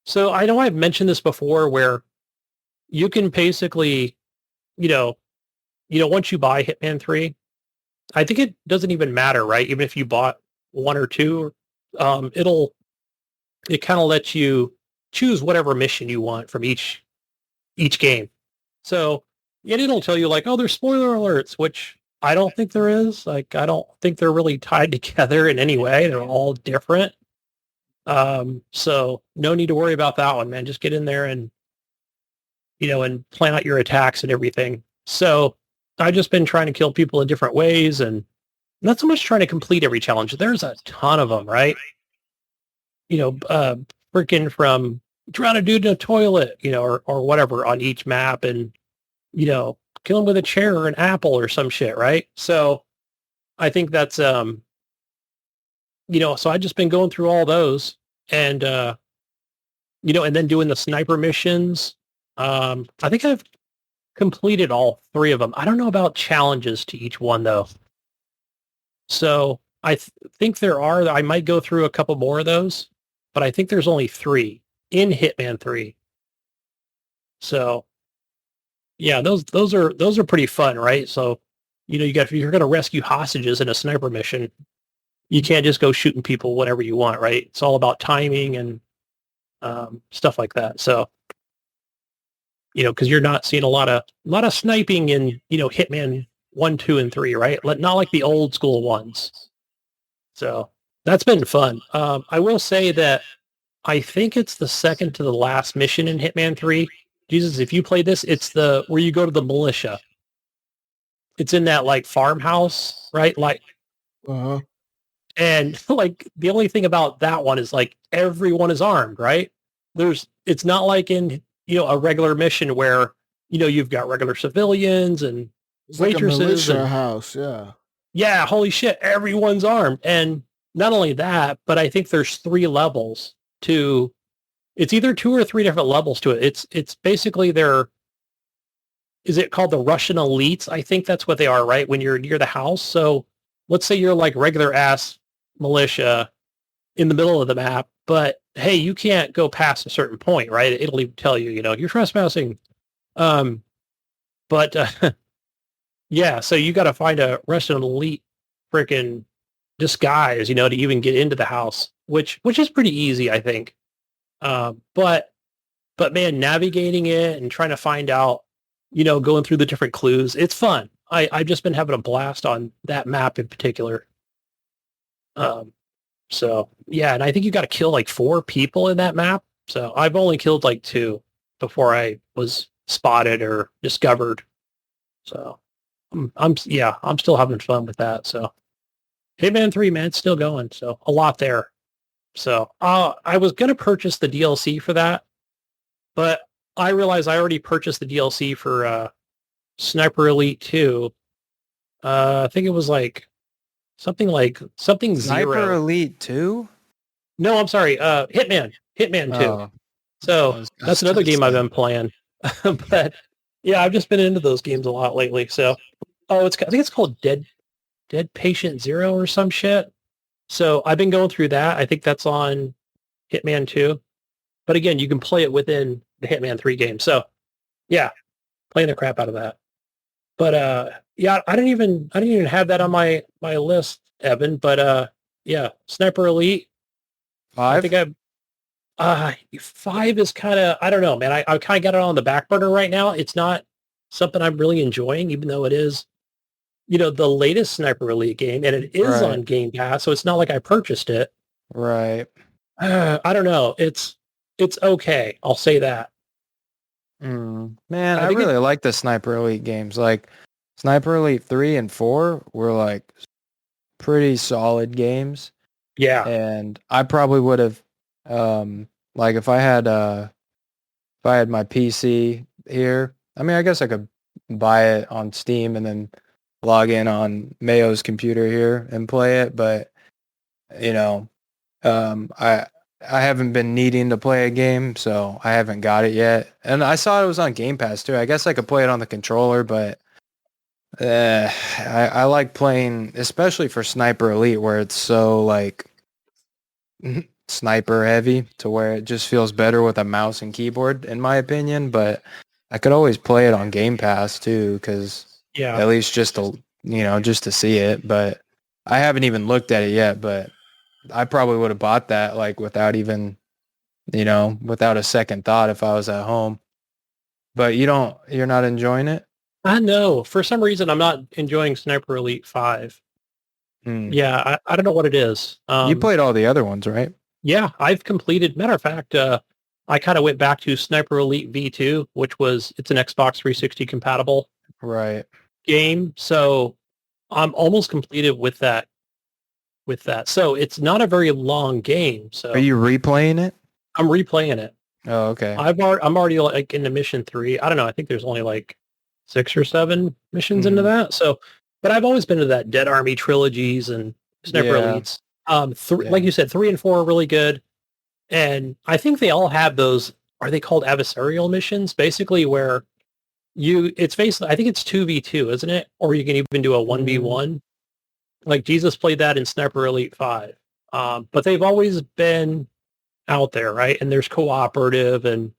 So I know I've mentioned this before where you can basically, you know, once you buy Hitman 3, I think it doesn't even matter, right? Even if you bought 1 or 2, it kind of lets you choose whatever mission you want from each game. So, and it'll tell you like, oh, there's spoiler alerts, which I don't think there is. Like, I don't think they're really tied together in any way. They're all different. So no need to worry about that one, man. Just get in there and, and plan out your attacks and everything. So I've just been trying to kill people in different ways and not so much trying to complete every challenge. There's a ton of them, right? Freaking from drown a dude in a toilet, or whatever on each map and, kill him with a chair or an apple or some shit, right? So I think that's, so I've just been going through all those and, and then doing the sniper missions. I think I've completed all 3 of them. I don't know about challenges to each one though. So I think I might go through a couple more of those, but I think there's only 3 in Hitman 3. So yeah, those are pretty fun, right? So, you're going to rescue hostages in a sniper mission. You can't just go shooting people whenever you want, right? It's all about timing and stuff like that. So, because you're not seeing a lot of sniping in, Hitman 1, 2, and 3, right? Not like the old school ones. So that's been fun. I will say that I think it's the second to the last mission in Hitman 3. Jesus, if you play this, it's where you go to the militia. It's in that like farmhouse, right? Like, and like the only thing about that one is like everyone is armed, right? It's not like in, a regular mission where, you've got regular civilians and it's waitresses. Like a militia and, house, yeah. Yeah, holy shit, everyone's armed. And not only that, but I think there's 3 levels to, it's either 2 or 3 different levels to it. It's basically is it called the Russian elites? I think that's what they are, right? When you're near the house. So let's say you're like regular ass militia in the middle of the map, but hey, you can't go past a certain point, right? It'll even tell you, you're trespassing. But yeah, so you got to find a Russian elite freaking disguise, to even get into the house, which is pretty easy, I think. But man, navigating it and trying to find out, going through the different clues, it's fun. I've just been having a blast on that map in particular. So yeah, and I think you got to kill like 4 people in that map. So I've only killed like 2 before I was spotted or discovered. So I'm still having fun with that. So Hitman 3, man, it's still going. So a lot there. So I was going to purchase the DLC for that, but I realized I already purchased the DLC for Sniper Elite 2. I think it was like something Sniper Zero. Elite 2? No, I'm sorry. Hitman 2. Oh, So that's another game I've been playing. But yeah, I've just been into those games a lot lately. So, I think it's called Dead Patient Zero or some shit. So I've been going through that. I think that's on Hitman 2. But again, you can play it within the Hitman 3 game. So yeah, playing the crap out of that. But yeah, I didn't even have that on my list, Evan. But yeah, Sniper Elite. 5? I think 5 is kind of, I don't know, man. I kind of got it on the back burner right now. It's not something I'm really enjoying, even though it is, the latest Sniper Elite game, and it is on Game Pass, so it's not like I purchased it. Right. I don't know. It's okay. I'll say that. Man, I really like the Sniper Elite games. Like Sniper Elite 3 and 4 were like pretty solid games. Yeah. And I probably would have, like if I had my PC here, I mean, I guess I could buy it on Steam and then log in on Mayo's computer here and play it. But, I I haven't been needing to play a game, so I haven't got it yet. And I saw it was on Game Pass too. I guess I could play it on the controller, but I like playing, especially for Sniper Elite, where it's so like sniper heavy to where it just feels better with a mouse and keyboard, in my opinion. But I could always play it on Game Pass too, because at least just to just to see it. But I haven't even looked at it yet. But I probably would have bought that like without even without a second thought if I was at home. But you're not enjoying it? I know. For some reason, I'm not enjoying Sniper Elite 5. Yeah, I don't know what it is. You played all the other ones, right? Yeah, I've completed. Matter of fact, I kind of went back to Sniper Elite V2, which it's an Xbox 360 compatible game. So I'm almost completed with that. So it's not a very long game. So are you replaying it? I'm replaying it. Oh, okay. I'm already like into mission 3. I don't know. I think there's only like 6 or 7 missions into that. So, but I've always been to that Dead Army trilogies and Sniper Elites. Like you said, 3 and 4 are really good. And I think they all have those, are they called adversarial missions? Basically where it's basically, I think it's 2v2, isn't it? Or you can even do a 1v1. Like Jesus played that in Sniper Elite 5. But they've always been out there, right? And there's cooperative, and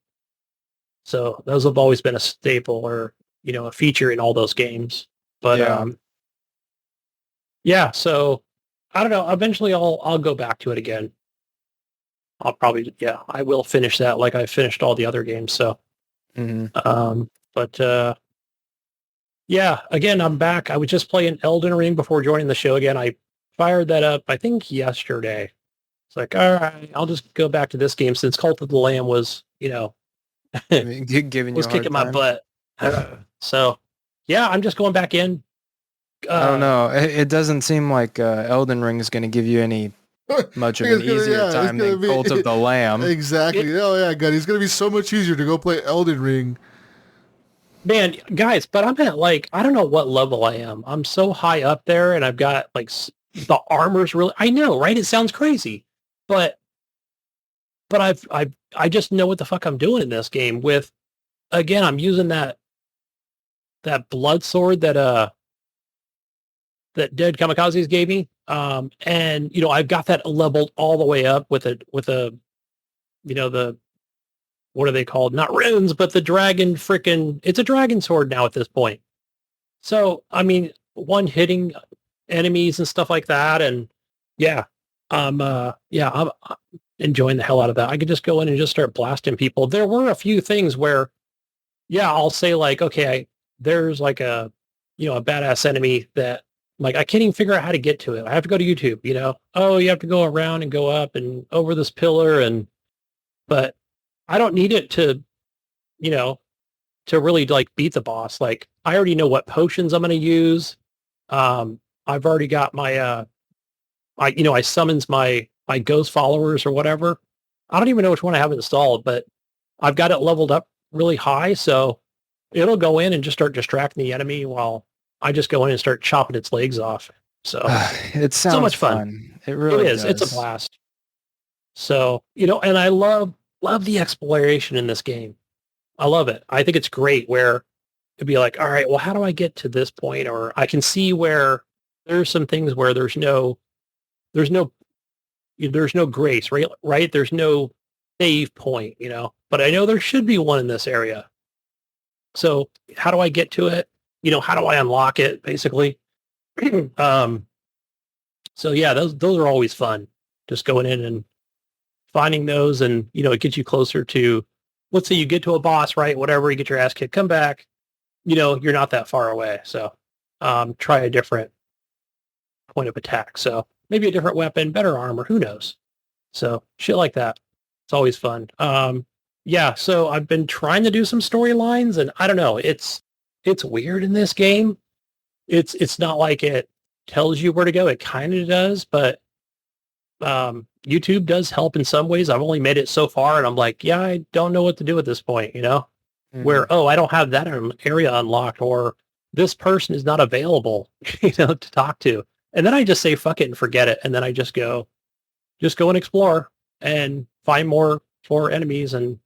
so those have always been a staple or, a feature in all those games. But so I don't know. Eventually I'll go back to it again. I'll probably, I will finish that like I finished all the other games. So, again, I'm back. I was just playing Elden Ring before joining the show again. I fired that up, I think yesterday. It's like, all right, I'll just go back to this game since Cult of the Lamb was, giving was kicking my butt. So, I'm just going back in. I don't know. It doesn't seem like Elden Ring is going to give you any much of an easier time than Cult of the Lamb. Exactly. God, it's going to be so much easier to go play Elden Ring. Man, guys, but I'm at like, I don't know what level I am. I'm so high up there, and I've got like the armor's really, I know, right? It sounds crazy, but I just know what the fuck I'm doing in this game with, again, I'm using that blood sword that Dead Kamikazes gave me. And I've got that leveled all the way up with the what are they called? Not runes, but the dragon it's a dragon sword now at this point. So, I mean, one hitting enemies and stuff like that. And I'm enjoying the hell out of that. I could just go in and just start blasting people. There were a few things where, I'll say like, okay, there's like a badass enemy that like, I can't even figure out how to get to it. I have to go to YouTube, oh, you have to go around and go up and over this pillar. But I don't need it to really like beat the boss. Like I already know what potions I'm going to use. I've already got my, I summons my ghost followers or whatever. I don't even know which one I have installed, but I've got it leveled up really high. So it'll go in and just start distracting the enemy while I just go in and start chopping its legs off. So it sounds so much fun. It really is. does. It's a blast. So, and I love the exploration in this game. I love it. I think it's great where it'd be like, all right, well, how do I get to this point? Or I can see where there's some things where there's no grace, right? Right? There's no save point, but I know there should be one in this area. So how do I get to it? How do I unlock it basically? So those are always fun. Just going in and finding those, and it gets you closer to, let's say you get to a boss, right? Whatever, you get your ass kicked, come back, you're not that far away. So try a different point of attack. So maybe a different weapon, better armor, who knows? So shit like that. It's always fun. So I've been trying to do some storylines, and I don't know, it's weird in this game. It's not like it tells you where to go. It kind of does, but YouTube does help in some ways. I've only made it so far, and I'm like, I don't know what to do at this point, where, I don't have that area unlocked, or this person is not available, to talk to. And then I just say, fuck it and forget it. And then I just go and explore. And find more enemies. And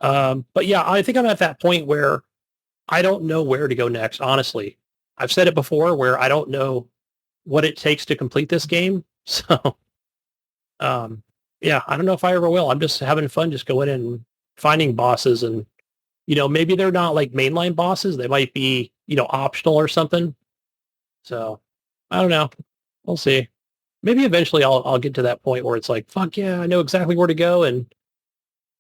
but yeah, I think I'm at that point where I don't know where to go next. Honestly, I've said it before where I don't know what it takes to complete this game. So yeah, I don't know if I ever will. I'm just having fun, just going in and finding bosses, and maybe they're not like mainline bosses. They might be optional or something. So I don't know. We'll see. Maybe eventually I'll get to that point where it's like, fuck yeah, I know exactly where to go and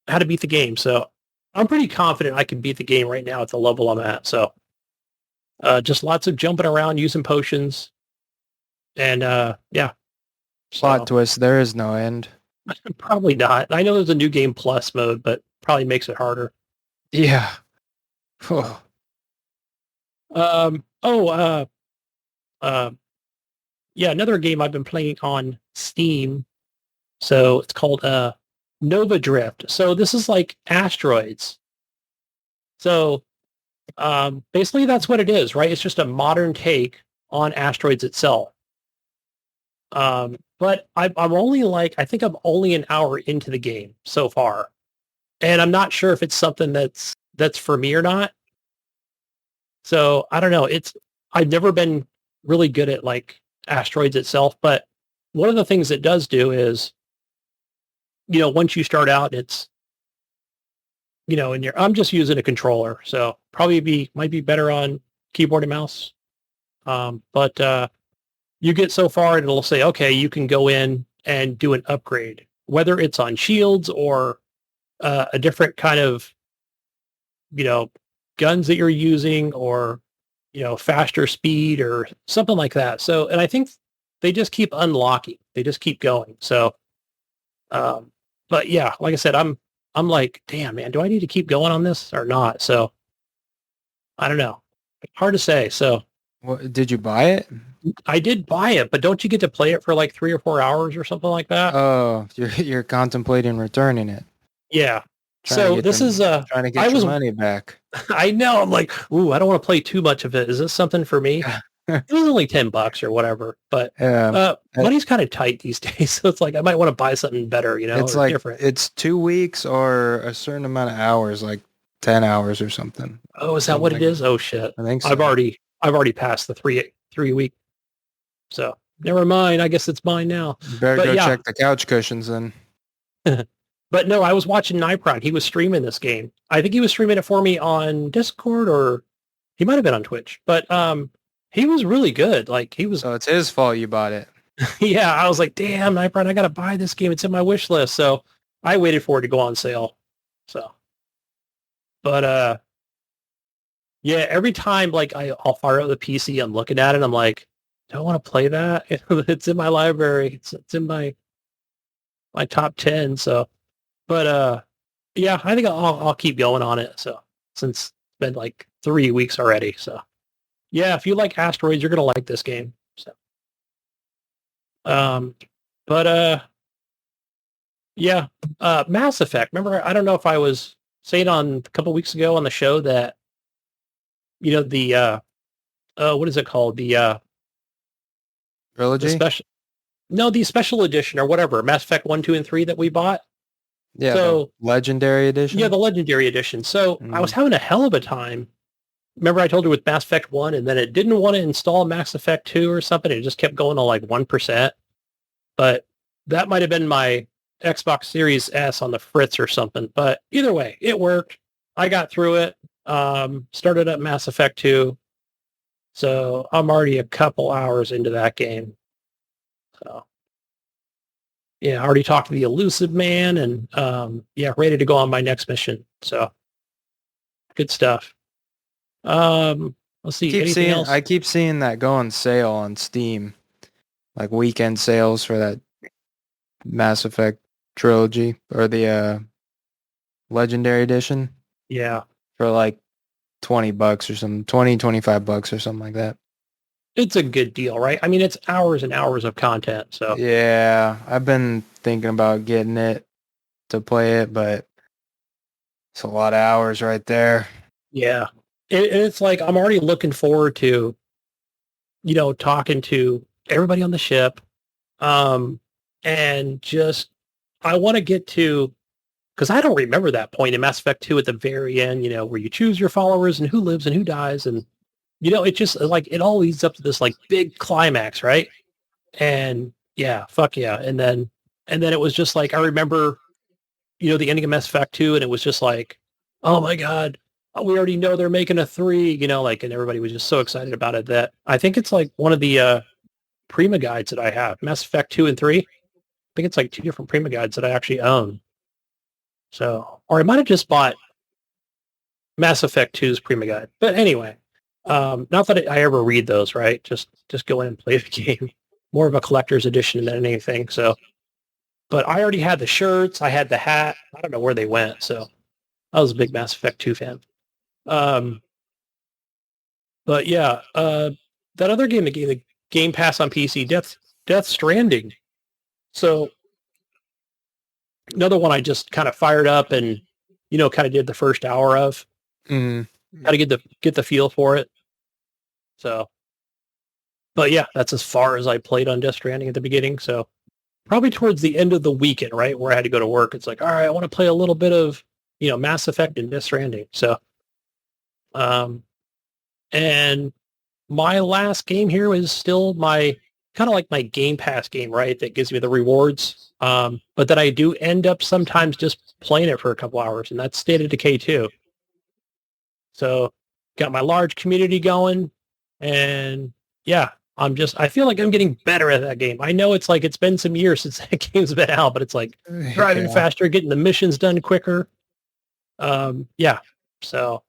how to beat the game. So I'm pretty confident I can beat the game right now at the level I'm at. So just lots of jumping around, using potions, and yeah. Plot twist: there is no end. Probably not. I know there's a new game plus mode, but probably makes it harder. Yeah. Oh. Yeah, another game I've been playing on Steam. So it's called Nova Drift. So this is like asteroids. So basically that's what it is, right? It's just a modern take on asteroids itself. But I'm only I think I'm only an hour into the game so far. And I'm not sure if it's something that's for me or not. So I don't know. I've never been really good at like asteroids itself, but one of the things it does do is, once you start out, it's, and I'm just using a controller, so probably might be better on keyboard and mouse. But you get so far and it'll say, okay, you can go in and do an upgrade, whether it's on shields or a different kind of, guns that you're using, or, faster speed or something like that. So, and I think they just keep unlocking. They just keep going. So, but yeah, like I said, I'm like, damn, man, do I need to keep going on this or not? So I don't know. Hard to say. So What, did you buy it? I did buy it, but don't you get to play it for like 3 or 4 hours or something like that? Oh, you're contemplating returning it. Yeah. So this is trying to get your money back. I know. I'm like, ooh, I don't want to play too much of it. Is this something for me? It was only $10 or whatever, but money's kind of tight these days. So it's like, I might want to buy something better, It's like, different. It's 2 weeks or a certain amount of hours, like 10 hours or something. Oh, is that what it is? Oh shit. I think so. I've already passed the three week. So never mind. I guess it's mine now. You better go check the couch cushions then. But no, I was watching Nipron. He was streaming this game. I think he was streaming it for me on Discord, or he might have been on Twitch. But he was really good. Like he was. So it's his fault you bought it. Yeah, I was like, damn, Nipron, I gotta buy this game. It's in my wish list. So I waited for it to go on sale. So, but yeah, every time like I'll fire up the PC, I'm looking at it, I'm like, do I want to play that? It's in my library. It's in my top 10. So. But yeah, I think I'll keep going on it. So since it's been like 3 weeks already. So yeah, if you like asteroids, you're gonna like this game. So but yeah, Mass Effect. Remember, I don't know if I was saying on a couple weeks ago on the show that the what is it called, the trilogy? The special edition or whatever, Mass Effect 1, 2, and 3 that we bought. Yeah, so, the Legendary Edition? Yeah, the Legendary Edition. So I was having a hell of a time. Remember I told you with Mass Effect 1, and then it didn't want to install Mass Effect 2 or something. It just kept going to like 1%. But that might have been my Xbox Series S on the fritz or something. But either way, it worked. I got through it. Started up Mass Effect 2. So I'm already a couple hours into that game. So yeah, I already talked to the Elusive Man, and yeah, ready to go on my next mission. So good stuff. Let's see. Anything else? I keep seeing that go on sale on Steam, like weekend sales for that Mass Effect trilogy or the Legendary Edition. Yeah, for like $20 or something, $25 or something like that. It's a good deal, right? I mean, it's hours and hours of content. So yeah, I've been thinking about getting it to play it, but it's a lot of hours right there. Yeah, it's like I'm already looking forward to, talking to everybody on the ship, and just I want to get to, because I don't remember that point in Mass Effect 2 at the very end, where you choose your followers and who lives and who dies. And, it just like, it all leads up to this like big climax, right? And yeah, fuck yeah. And then it was just like, I remember, the ending of Mass Effect 2, and it was just like, oh my God, we already know they're making a 3, and everybody was just so excited about it that I think it's like one of the Prima guides that I have, Mass Effect 2 and 3. I think it's like 2 different Prima guides that I actually own. So, or I might have just bought Mass Effect 2's Prima guide. But anyway, not that I ever read those, right? Just go in and play the game. More of a collector's edition than anything. So, but I already had the shirts. I had the hat. I don't know where they went. So I was a big Mass Effect 2 fan. But yeah, that other game that gave the Game Pass on PC, Death Stranding. So another one I just kind of fired up and, kind of did the first hour of. How to get the feel for it. So, but yeah, that's as far as I played on Death Stranding at the beginning. So probably towards the end of the weekend, right, where I had to go to work, it's like, all right, I want to play a little bit of, Mass Effect and Death Stranding. So, and my last game here was still my kind of like my Game Pass game, right? That gives me the rewards. But then I do end up sometimes just playing it for a couple hours, and that's State of Decay 2. So got my large community going, and yeah, I feel like I'm getting better at that game. I know it's like, it's been some years since that game's been out, but it's like driving faster, getting the missions done quicker. Yeah. So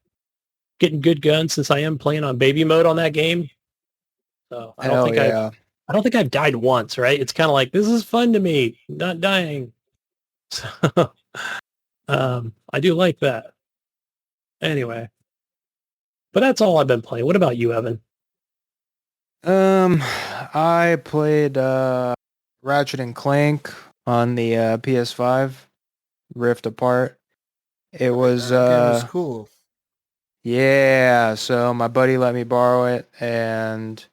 getting good guns since I am playing on baby mode on that game. So I don't think I've died once, right? It's kind of like, this is fun to me, not dying. So, I do like that. Anyway, but that's all I've been playing. What about you, Evan? I played Ratchet and Clank on the PS5, Rift Apart. It was That game is cool. yeah, so my buddy let me borrow it, and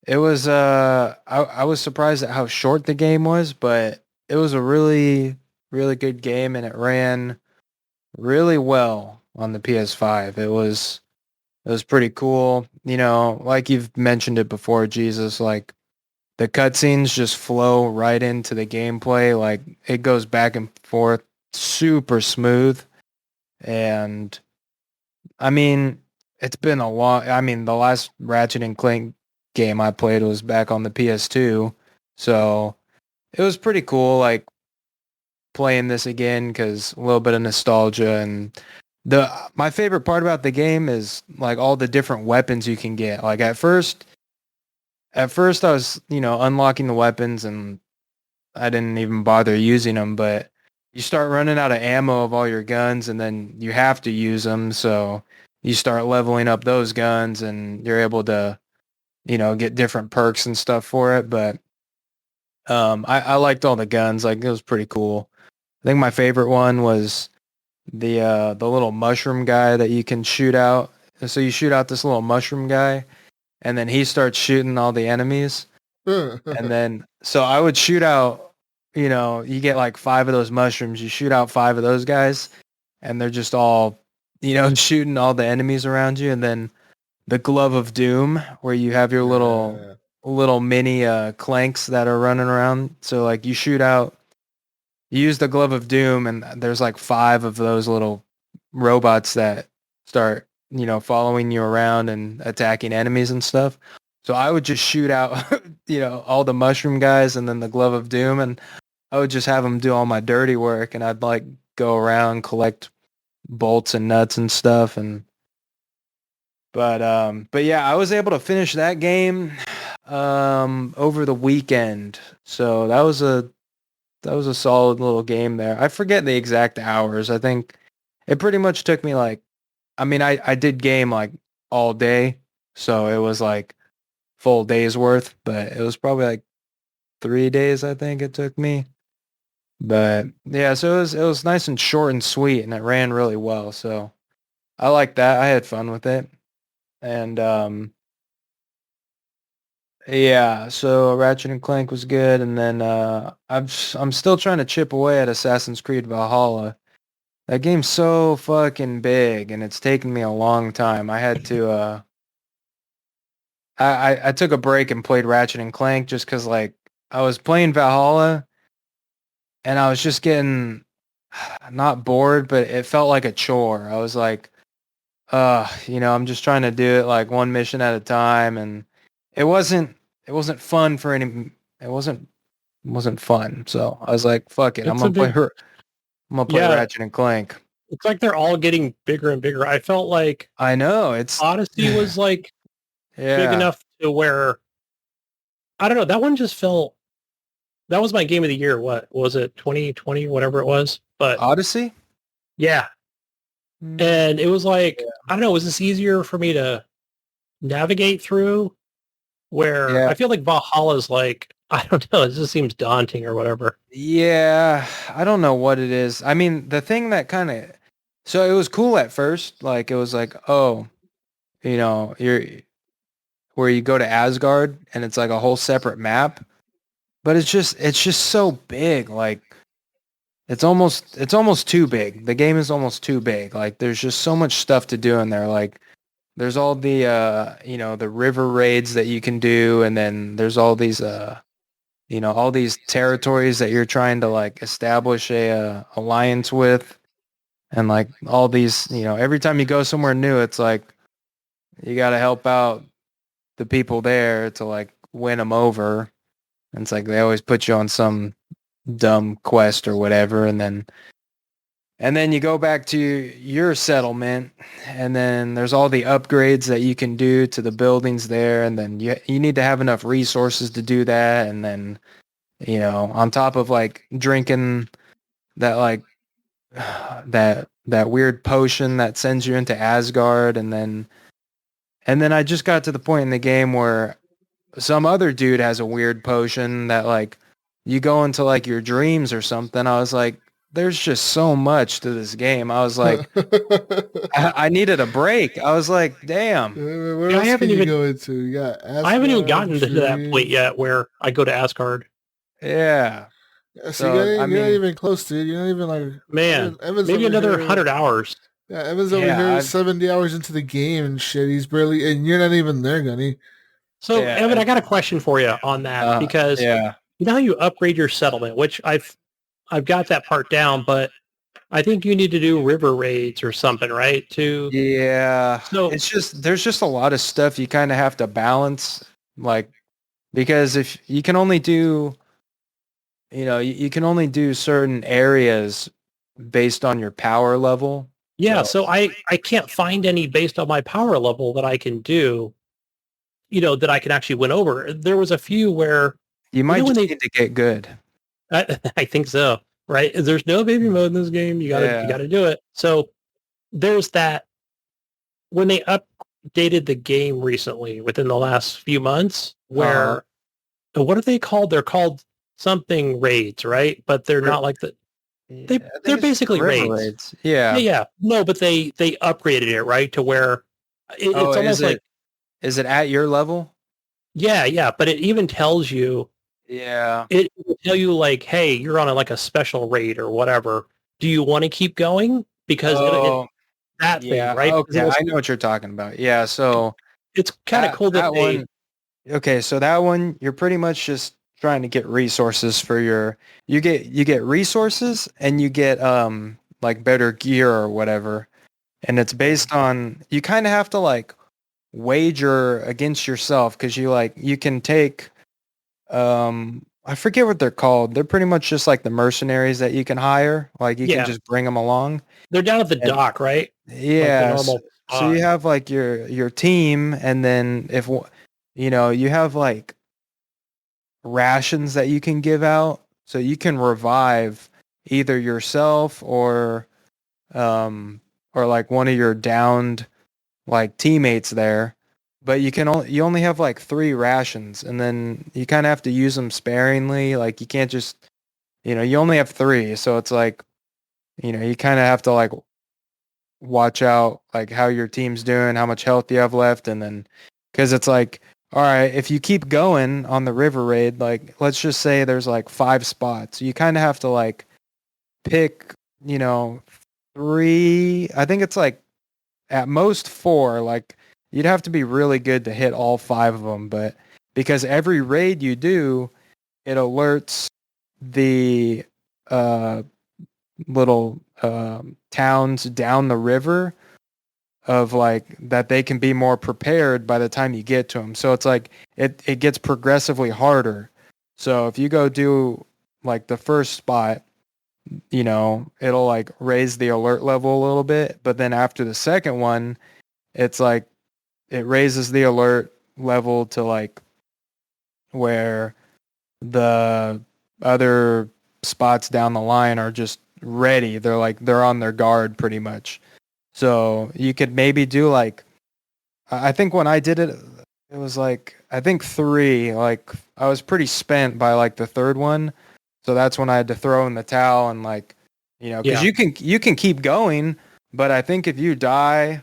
it was I was surprised at how short the game was, but it was a really, really good game, and it ran really well on the PS5. It was pretty cool. Like you've mentioned it before, Jesus, like the cutscenes just flow right into the gameplay. Like it goes back and forth super smooth. And I mean, it's been the last Ratchet and Clank game I played was back on the PS2. So it was pretty cool, like playing this again, because a little bit of nostalgia. And my favorite part about the game is like all the different weapons you can get. Like at first I was, unlocking the weapons and I didn't even bother using them, but you start running out of ammo of all your guns and then you have to use them. So you start leveling up those guns and you're able to, get different perks and stuff for it. But I liked all the guns. Like it was pretty cool. I think my favorite one was the little mushroom guy that you can shoot out. And so you shoot out this little mushroom guy, and then he starts shooting all the enemies. And then so I would shoot out, you get like 5 of those mushrooms. You shoot out 5 of those guys, and they're just all, shooting all the enemies around you. And then the Glove of Doom, where you have your little mini clanks that are running around. So like you use the Glove of Doom, and there's like 5 of those little robots that start, following you around and attacking enemies and stuff. So I would just shoot out, all the mushroom guys and then the Glove of Doom, and I would just have them do all my dirty work, and I'd like go around, collect bolts and nuts and stuff. But yeah, I was able to finish that game over the weekend. So that was a solid little game there. I forget the exact hours. I think it pretty much took me like, I did game like all day, so it was like full day's worth, but it was probably like 3 days I think it took me. But yeah, so it was nice and short and sweet, and it ran really well. So I like that. I had fun with it. And Yeah, so Ratchet and Clank was good, and then I'm still trying to chip away at Assassin's Creed Valhalla. That game's so fucking big, and it's taken me a long time. I had to I took a break and played Ratchet and Clank just because like I was playing Valhalla and I was just getting not bored, but it felt like a chore. I was like, I'm just trying to do it like one mission at a time, and it wasn't it wasn't fun for any. It wasn't fun. So I was like, fuck it, I'm It's a gonna play big, her. I'm gonna play yeah. Ratchet and Clank. It's like they're all getting bigger and bigger. I felt like I know it's Odyssey was like big yeah. enough to where I don't know. That one just felt that was my game of the year. What was it? 2020, whatever it was. But Odyssey. yeah, Mm, and it was like yeah. I don't know. Was this easier for me to navigate through? Where Yeah. I feel like Valhalla's like I don't know. It just seems daunting or whatever. Yeah, I don't know what it is. I mean, the thing that kind of so it was cool at first. Like it was like, oh, you're where you go to Asgard and it's like a whole separate map, but it's just so big. Like it's almost too big. The game is almost too big. Like there's just so much stuff to do in there. Like there's all the the river raids that you can do, and then there's all these all these territories that you're trying to like establish a alliance with, and like all these, every time you go somewhere new, it's like you got to help out the people there to like win them over. And it's like they always put you on some dumb quest or whatever, and then you go back to your settlement, and then there's all the upgrades that you can do to the buildings there, and then you need to have enough resources to do that, and then on top of like drinking that like that weird potion that sends you into Asgard, and then I just got to the point in the game where some other dude has a weird potion that like you go into like your dreams or something. I was like, there's just so much to this game. I was like, I needed a break. I was like, damn. Where Yeah, else can you go into? You got I haven't even gotten Asgard, to that point Dream. yet where I go to Asgard. Yeah. Yeah, so So I you're not mean, even close, dude. You're not even like Man, Evan's maybe over another here. 100 hours. Yeah, Evan's over yeah, here I've 70 hours into the game and shit. He's barely, and you're not even there, Gunny. So, yeah, Evan, I got a question for you on that because yeah. you know how you upgrade your settlement, which I've got that part down, but I think you need to do river raids or something, right? Yeah, So it's just there's just a lot of stuff you kind of have to balance, like because if you can only do, you can only do certain areas based on your power level. yeah, So so I can't find any based on my power level that I can do, that I can actually win over. There was a few where you might when just they need to get good. I think so, right? There's no baby mode in this game. You Yeah. gotta do it. So there's that when they updated the game recently within the last few months Uh-huh. where what are they called? They're called something raids, right? But they're Ri- not like yeah, I they're think it's just basically river raids. raids. Yeah. Yeah. No, but they upgraded it, right? To where Oh, it's is almost like it is it at your level? yeah, but it even tells you Yeah. it will tell you like, hey, you're on like a special raid or whatever. Do you want to keep going? Because Oh, that thing, yeah. right? Because Okay, I know what you're talking about. Yeah, so it's kind of that cool that that they one. Okay, so that one you're pretty much just trying to get resources for you get resources, and you get like better gear or whatever. And it's based on you kind of have to like wager against yourself, cuz you can take I forget what they're called. They're pretty much just like the mercenaries that you can hire. Like you can yeah, just bring them along. they're down at the And dock, right? Like the yeah, normal so you spot. have like your team, and then if you have like rations that you can give out, so you can revive either yourself or like one of your downed like teammates there, but you only have like 3 rations, and then you kind of have to use them sparingly. Like you can't just you only have 3, so it's like you kind of have to like watch out like how your team's doing, how much health you have left, and then because it's like, all right, if you keep going on the river raid, like let's just say there's like 5 spots, you kind of have to like pick, 3. I think it's like at most 4. Like you'd have to be really good to hit all 5 of them, but because every raid you do, it alerts the little towns down the river of like that they can be more prepared by the time you get to them. So it's like it gets progressively harder. So if you go do like the first spot, it'll like raise the alert level a little bit, but then after the second one, it's like it raises the alert level to like where the other spots down the line are just ready. They're on their guard pretty much. So you could maybe do like, I think when I did it, it was like, I think 3, like I was pretty spent by like the third one. So that's when I had to throw in the towel and like, cause Yeah. you can keep going, but I think if you die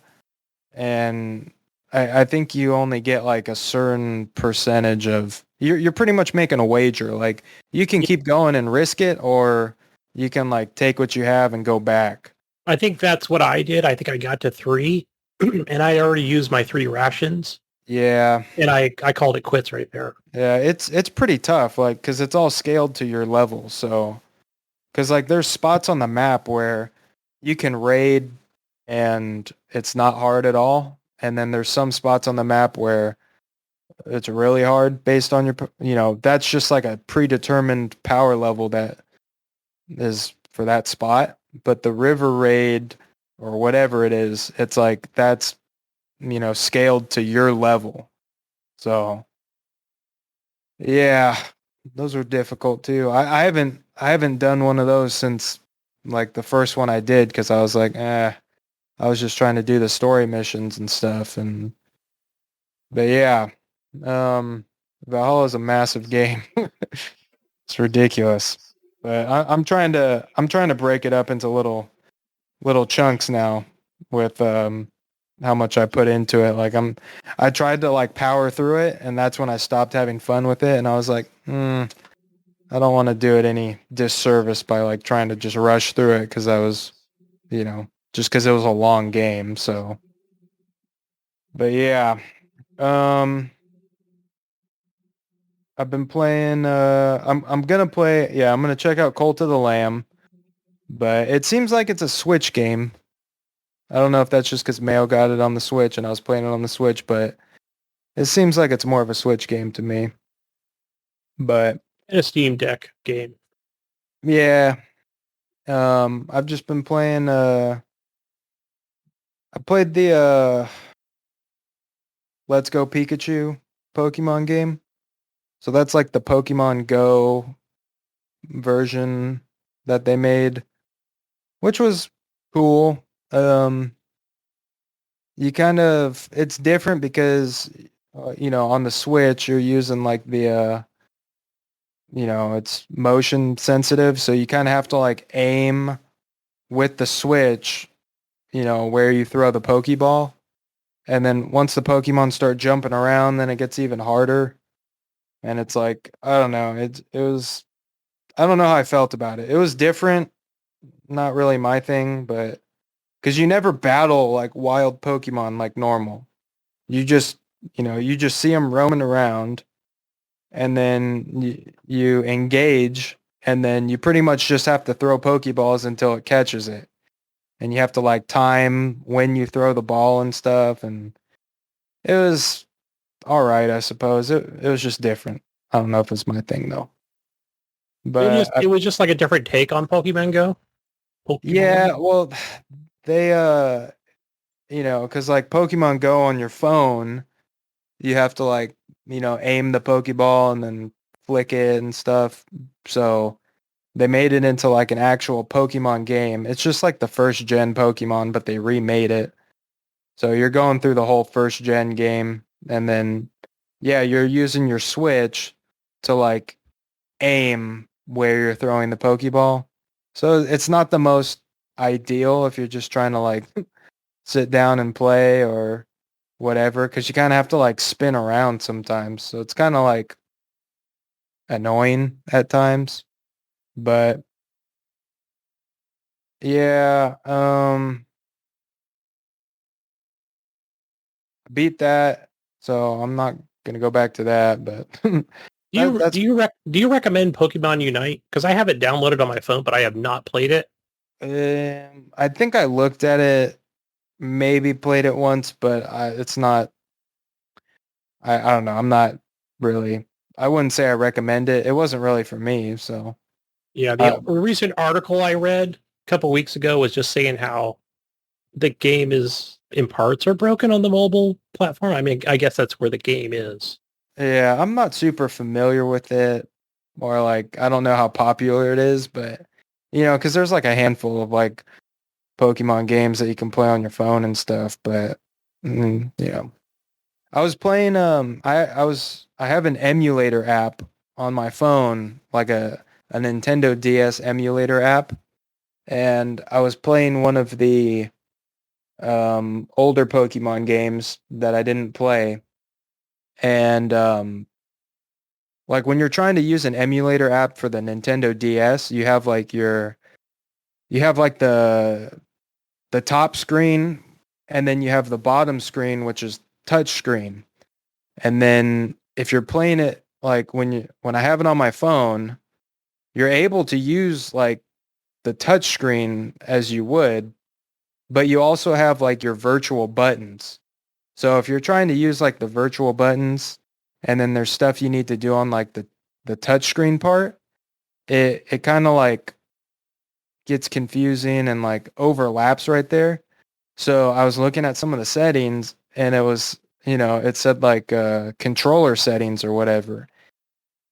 and I think you only get like a certain percentage of, you're pretty much making a wager. Like you can keep going and risk it, or you can like take what you have and go back. I think that's what I did. I think I got to 3 and I already used my 3 rations Yeah. and I called it quits right there. Yeah, it's pretty tough, like, because it's all scaled to your level. So, because like there's spots on the map where you can raid and it's not hard at all, and then there's some spots on the map where it's really hard based on your, that's just like a predetermined power level that is for that spot. But the river raid or whatever it is, it's like that's scaled to your level. So. Yeah, those are difficult too. I haven't done one of those since like the first one I did, because I was like, I was just trying to do the story missions and stuff. But yeah, Valhalla is a massive game. It's ridiculous. But I'm trying to break it up into little chunks now with how much I put into it. Like I tried to like power through it, and that's when I stopped having fun with it, and I was like, I don't want to do it any disservice by like trying to just rush through it, because I was, just because it was a long game. So, but yeah, um, I've been playing. I'm gonna play. Yeah, I'm gonna check out Cult of the Lamb, but it seems like it's a Switch game. I don't know if that's just because Mayo got it on the Switch and I was playing it on the Switch, but it seems like it's more of a Switch game to me. But A Steam Deck game. yeah, I've just been playing. I played the Let's Go Pikachu Pokemon game. So that's like the Pokemon Go version that they made, which was cool. You kind of, it's different because on the Switch you're using like the it's motion sensitive, so you kind of have to like aim with the Switch, where you throw the Pokeball. And then once the Pokemon start jumping around, then it gets even harder. And it's like, I don't know, it was, I don't know how I felt about it. It was different, not really my thing, but because you never battle like wild Pokemon like normal. You just, you just see them roaming around, and then you engage, and then you pretty much just have to throw Pokeballs until it catches it. And you have to like time when you throw the ball and stuff, and it was all right, I suppose. It was just different. I don't know if it's my thing though. But It was just like a different take on Pokemon Go. yeah, well, they because like Pokemon Go on your phone, you have to like, aim the Pokeball and then flick it and stuff. So they made it into like an actual Pokemon game. It's just like the first gen Pokemon, but they remade it. So you're going through the whole first gen game, and then yeah, you're using your Switch to like aim where you're throwing the Pokeball. So it's not the most ideal if you're just trying to like sit down and play or whatever, because you kind of have to like spin around sometimes. So it's kind of like annoying at times. But yeah, beat that. So I'm not gonna go back to that, but that's Do you recommend Pokemon Unite? Because I have it downloaded on my phone, but I have not played it. I think I looked at it, maybe played it once, but it's not. I don't know. I'm not really. I wouldn't say I recommend it. It wasn't really for me. So Yeah, the recent article I read a couple weeks ago was just saying how the game is in parts are broken on the mobile platform. I mean, I guess that's where the game is. yeah, I'm not super familiar with it, or like I don't know how popular it is, but because there's like a handful of like Pokemon games that you can play on your phone and stuff. But I was playing. I have an emulator app on my phone, like a Nintendo DS emulator app, and I was playing one of the older Pokemon games that I didn't play, and like when you're trying to use an emulator app for the Nintendo DS, you have like the top screen, and then you have the bottom screen, which is touch screen. And then if you're playing it like when I have it on my phone, you're able to use like the touch screen as you would, but you also have like your virtual buttons. So if you're trying to use like the virtual buttons and then there's stuff you need to do on like the touch screen part, it kind of like gets confusing and like overlaps right there. So I was looking at some of the settings and it was, it said like controller settings or whatever.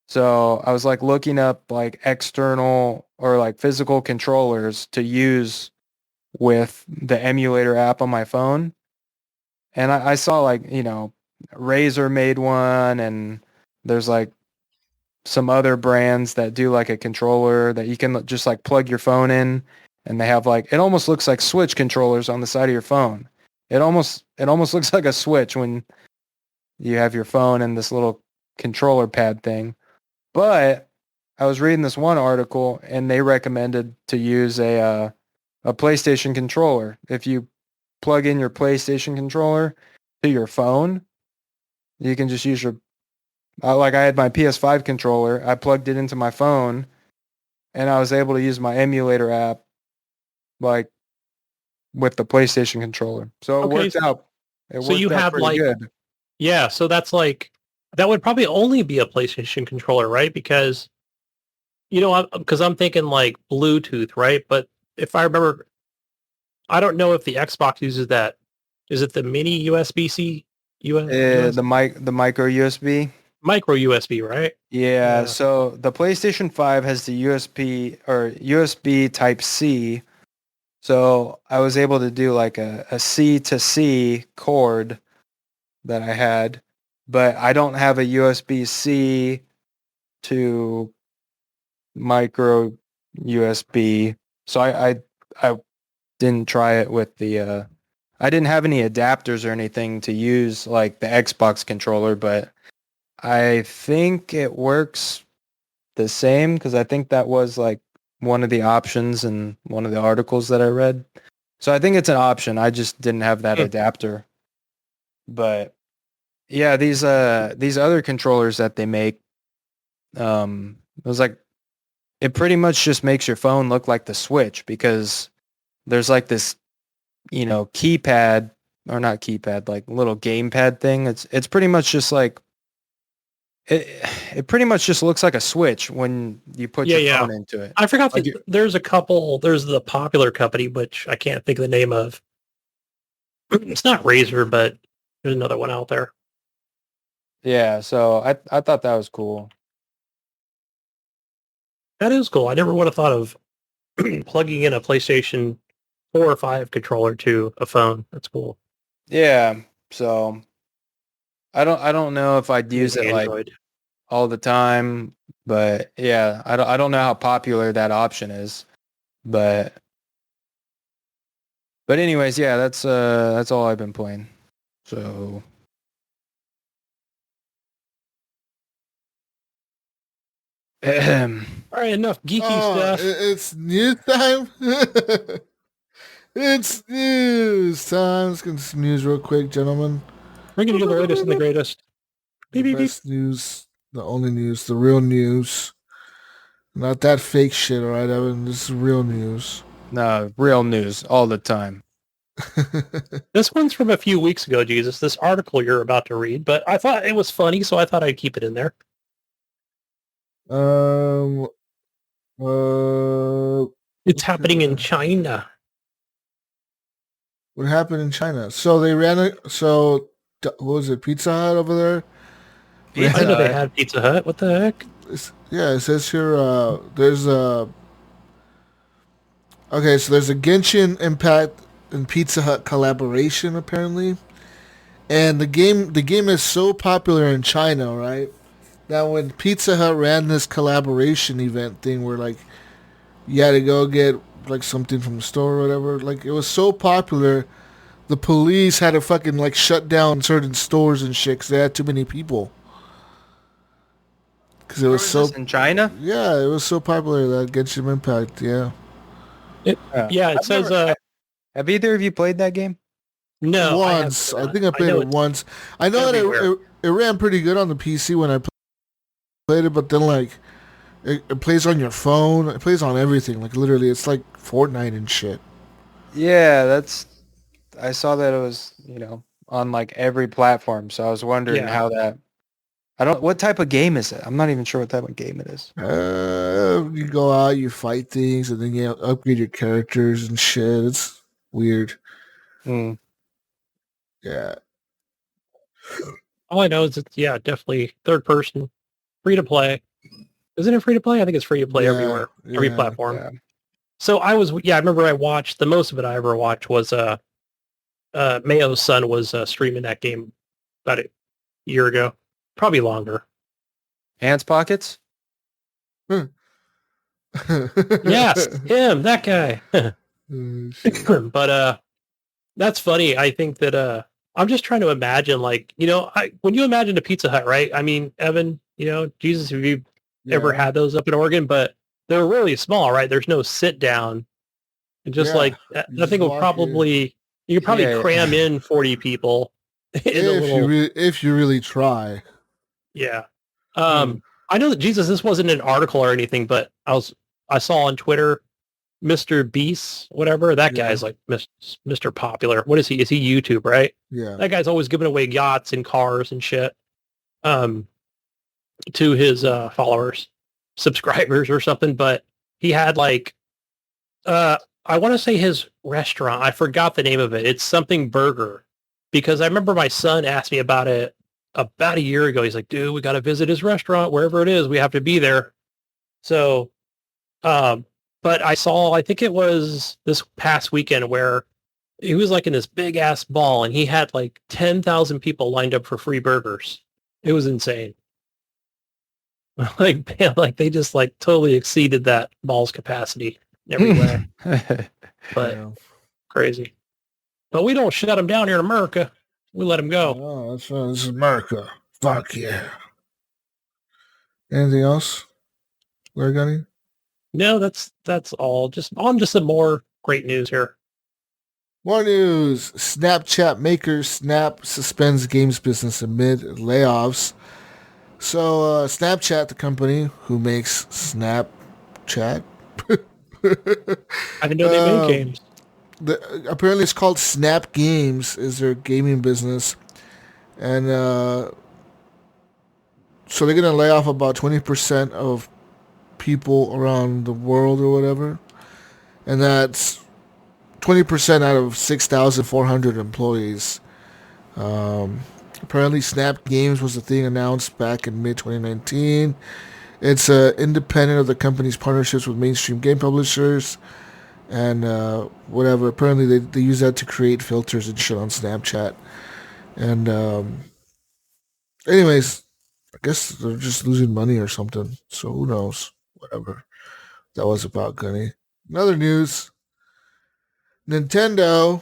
So I was like looking up like external or like physical controllers to use with the emulator app on my phone. And I saw like, Razer made one, and there's like some other brands that do like a controller that you can just like plug your phone in, and they have like, it almost looks like Switch controllers on the side of your phone. It almost looks like a Switch when you have your phone and this little controller pad thing. But I was reading this one article and they recommended to use a PlayStation controller. If you plug in your PlayStation controller to your phone, you can just use your like I had my PS5 controller, I plugged it into my phone, and I was able to use my emulator app like with the PlayStation controller. So it worked out. So you have pretty like, good. yeah, so that's like, that would probably only be a PlayStation controller, right? Because, because I'm thinking like Bluetooth, right? But if I remember, I don't know if the Xbox uses that. Is it the mini USB-C? The micro USB. Micro USB, right? Yeah, so the PlayStation 5 has the USB Type C. So I was able to do like a C to C cord that I had, but I don't have a USB-C to micro USB. So I didn't try it with the I didn't have any adapters or anything to use like the Xbox controller, but I think it works the same because I think that was like one of the options in one of the articles that I read. So I think it's an option. I just didn't have that adapter. But yeah, these other controllers that they make, it was like, it pretty much just makes your phone look like the Switch because there's like this, keypad, or not keypad, like little gamepad thing. It's pretty much just like, it pretty much just looks like a Switch when you put your phone into it. I forgot like that there's a couple. There's the popular company, which I can't think of the name of. It's not Razer, but there's another one out there. Yeah, so I thought that was cool. That is cool. I never would have thought of plugging in a PlayStation 4 or 5 controller to a phone. That's cool. Yeah, so I don't know if I'd use it like all the time, but yeah, I don't know how popular that option is, but anyways, yeah, that's all I've been playing. So All right, enough geeky stuff. It's news time. It's news time. Let's get some news real quick, gentlemen. Bringing you the latest and the greatest. The Beep, beep, beep. best news, the only news, the real news. Not that fake shit, alright, Evan? This is real news. no, real news all the time. This one's from a few weeks ago, Jesus. This article you're about to read, but I thought it was funny, so I thought I'd keep it in there. Uh, It's happening in China. what happened in China? So they ran what was it, Pizza Hut over there? I know they had Pizza Hut. What the heck? It says here, there's a... Okay, so there's a Genshin Impact and Pizza Hut collaboration, apparently. And the game is so popular in China, right? Now, when Pizza Hut ran this collaboration event thing where, like, you had to go get, like, something from the store or whatever, like, it was so popular, the police had to fucking, like, shut down certain stores and shit because they had too many people. Because it was so... in China? Yeah, it was so popular, that Genshin Impact, yeah. It says... Have either of you played that game? No, Once. I think I played it once. I know that it ran pretty good on the PC when I played it, but then, like, it plays on your phone. It plays on everything. Like, literally, it's like Fortnite and shit. Yeah, I saw that it was, on like every platform. So I was wondering how that, what type of game is it? I'm not even sure what type of game it is. You go out, you fight things, and then you upgrade your characters and shit. It's weird. Mm. Yeah. All I know is it's, definitely third person, free to play. Isn't it free to play? I think it's free to play everywhere, every platform. Yeah. So I remember I watched, the most of it I ever watched was, Mayo's son was streaming that game about a year ago, probably longer. Hands Pockets? Yes, him, that guy. But that's funny. I think that I'm just trying to imagine, like, when you imagine a Pizza Hut, right? I mean, Evan, Jesus, have you ever had those up in Oregon? But they're really small, right? There's no sit down. And just like, I think will probably, you could probably cram in 40 people. If you really try. Yeah. I know that, Jesus, this wasn't an article or anything, but I saw on Twitter, Mr. Beast, whatever, that guy's like Mr. Popular. What is he? Is he YouTube, right? Yeah. That guy's always giving away yachts and cars and shit to his followers, subscribers or something. But he had like, I want to say his restaurant. I forgot the name of it. It's something burger, because I remember my son asked me about it about a year ago. He's like, dude, we got to visit his restaurant, wherever it is. We have to be there. So, but I think it was this past weekend where he was like in this big ass ball and he had like 10,000 people lined up for free burgers. It was insane. Like, man, like they just like totally exceeded that ball's capacity everywhere. But crazy. But we don't shut them down here in America. We let them go. Oh, that's right. This is America. Fuck yeah. Anything else? Larry Gunny? No, that's all. Just on to some more great news here. More news. Snapchat maker Snap suspends games business amid layoffs. So Snapchat, the company who makes Snapchat. I didn't know they made games. Apparently it's called Snap Games, is their gaming business. And so they're going to lay off about 20% of people around the world or whatever. And that's 20% out of 6,400 employees. Apparently Snap Games was a thing announced back in mid-2019. It's independent of the company's partnerships with mainstream game publishers and whatever. Apparently they use that to create filters and shit on Snapchat. And anyways, I guess they're just losing money or something. So who knows? Whatever that was about, Gunny. Another news. Nintendo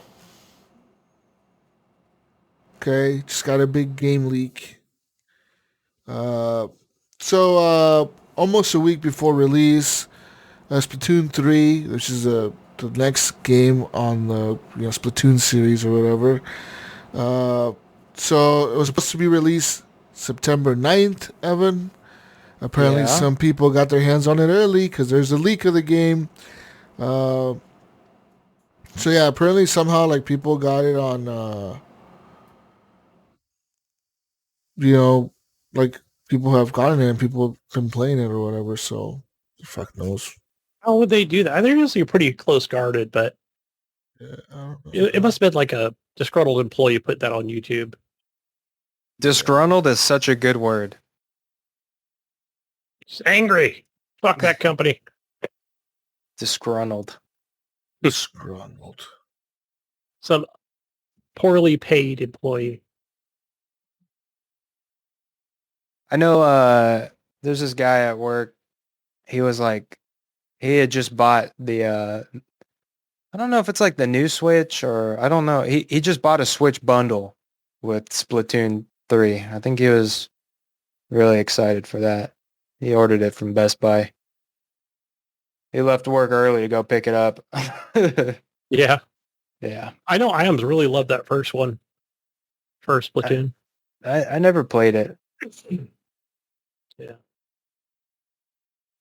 Okay, just got a big game leak. Almost a week before release, Splatoon 3, which is the next game on the Splatoon series or whatever. So it was supposed to be released September 9th, Evan. Apparently, Yeah. some people got their hands on it early because there's a leak of the game. Uh, apparently somehow like people got it on, like people have gotten it and people have been playing it or whatever. So, fuck knows. How would they do that? They're usually pretty close guarded, but Yeah, I don't know. it must have been like a disgruntled employee put that on YouTube. Disgruntled is such a good word. He's angry. Fuck that company. Disgruntled. Disgruntled. Some poorly paid employee. I know there's this guy at work. He was like, he had just bought the, I don't know if it's like the new Switch or I don't know. He just bought a Switch bundle with Splatoon 3. I think he was really excited for that. He ordered it from Best Buy. He left work early to go pick it up. Yeah. Yeah. I know Iams really loved that first one. First Splatoon. I never played it. Yeah.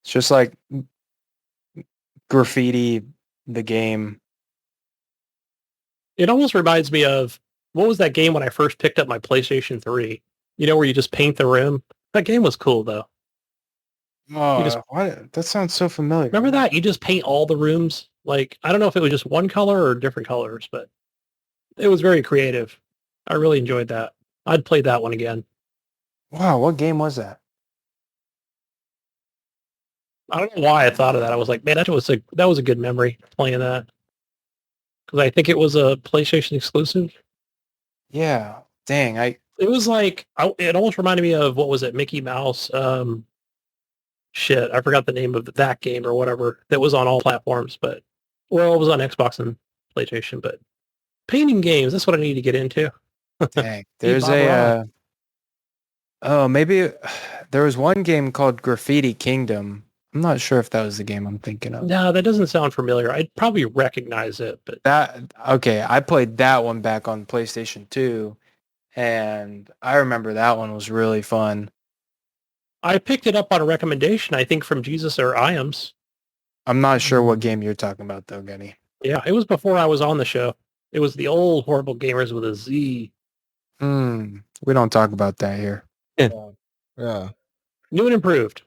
It's just like graffiti the game. It almost reminds me of, what was that game when I first picked up my PlayStation 3? You know, where you just paint the rim? That game was cool, though. Oh, what? That sounds so familiar. Remember that? You just paint all the rooms. Like, I don't know if it was just one color or different colors, but it was very creative. I really enjoyed that. I'd play that one again. Wow, what game was that? I don't know why I thought of that. I was like, man, that was a good memory playing that. Because I think it was a PlayStation exclusive. Yeah. Dang, It was like, it almost reminded me of, what was it, Mickey Mouse? Shit, I forgot the name of that game or whatever that was on all platforms, but, well, it was on Xbox and PlayStation, but painting games, that's what I need to get into. dang. There's Bob Ross. maybe there was one game called Graffiti Kingdom. I'm not sure if that was the game I'm thinking of. No, that doesn't sound familiar. I'd probably recognize it, but Okay, I played that one back on PlayStation 2, and I remember that one was really fun. I picked it up on a recommendation, I think, from Jesus or Iams. I'm not sure what game you're talking about, though, Gunny. Yeah, it was before I was on the show. It was the old Horrible Gamers with a Z. We don't talk about that here. Yeah. New and improved.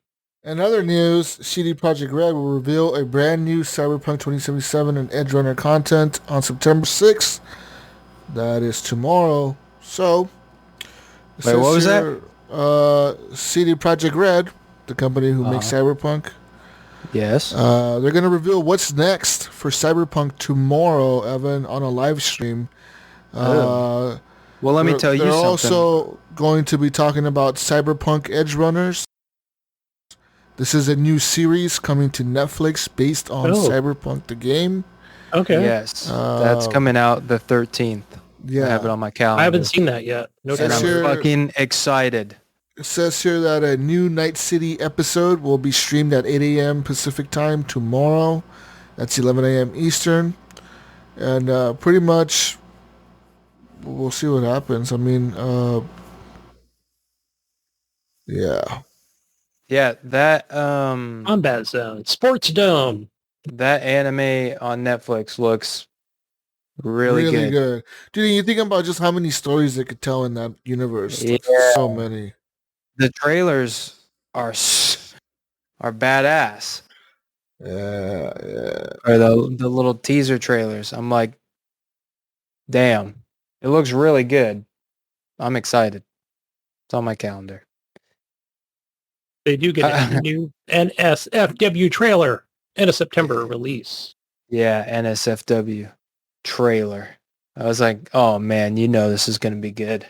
In other news, CD Projekt Red will reveal a brand new Cyberpunk 2077 and Edge Runner content on September 6th. That is tomorrow. So, wait, what was that? CD Projekt Red, the company who makes Cyberpunk. Yes. They're going to reveal what's next for Cyberpunk tomorrow, Evan, on a live stream. Well, let me tell you something. They're also going to be talking about Cyberpunk Edge Runners. This is a new series coming to Netflix based on Cyberpunk the game. Okay. Yes, that's coming out the 13th. Yeah. I have it on my calendar. I haven't seen that yet. No Says doubt. here- I'm fucking excited. It says here that a new Night City episode will be streamed at 8 a.m. Pacific time tomorrow. That's 11 a.m. Eastern. And pretty much we'll see what happens. I mean, yeah. Yeah, that Combat Zone. Sports Dome. that anime on Netflix looks really good. Dude, you think about just how many stories they could tell in that universe. Like, Yeah. so many. The trailers are badass. Yeah. Or the little teaser trailers. I'm like, damn, it looks really good. I'm excited. It's on my calendar. They do get a new NSFW trailer and a September release. Yeah, NSFW trailer. I was like, oh man, this is going to be good.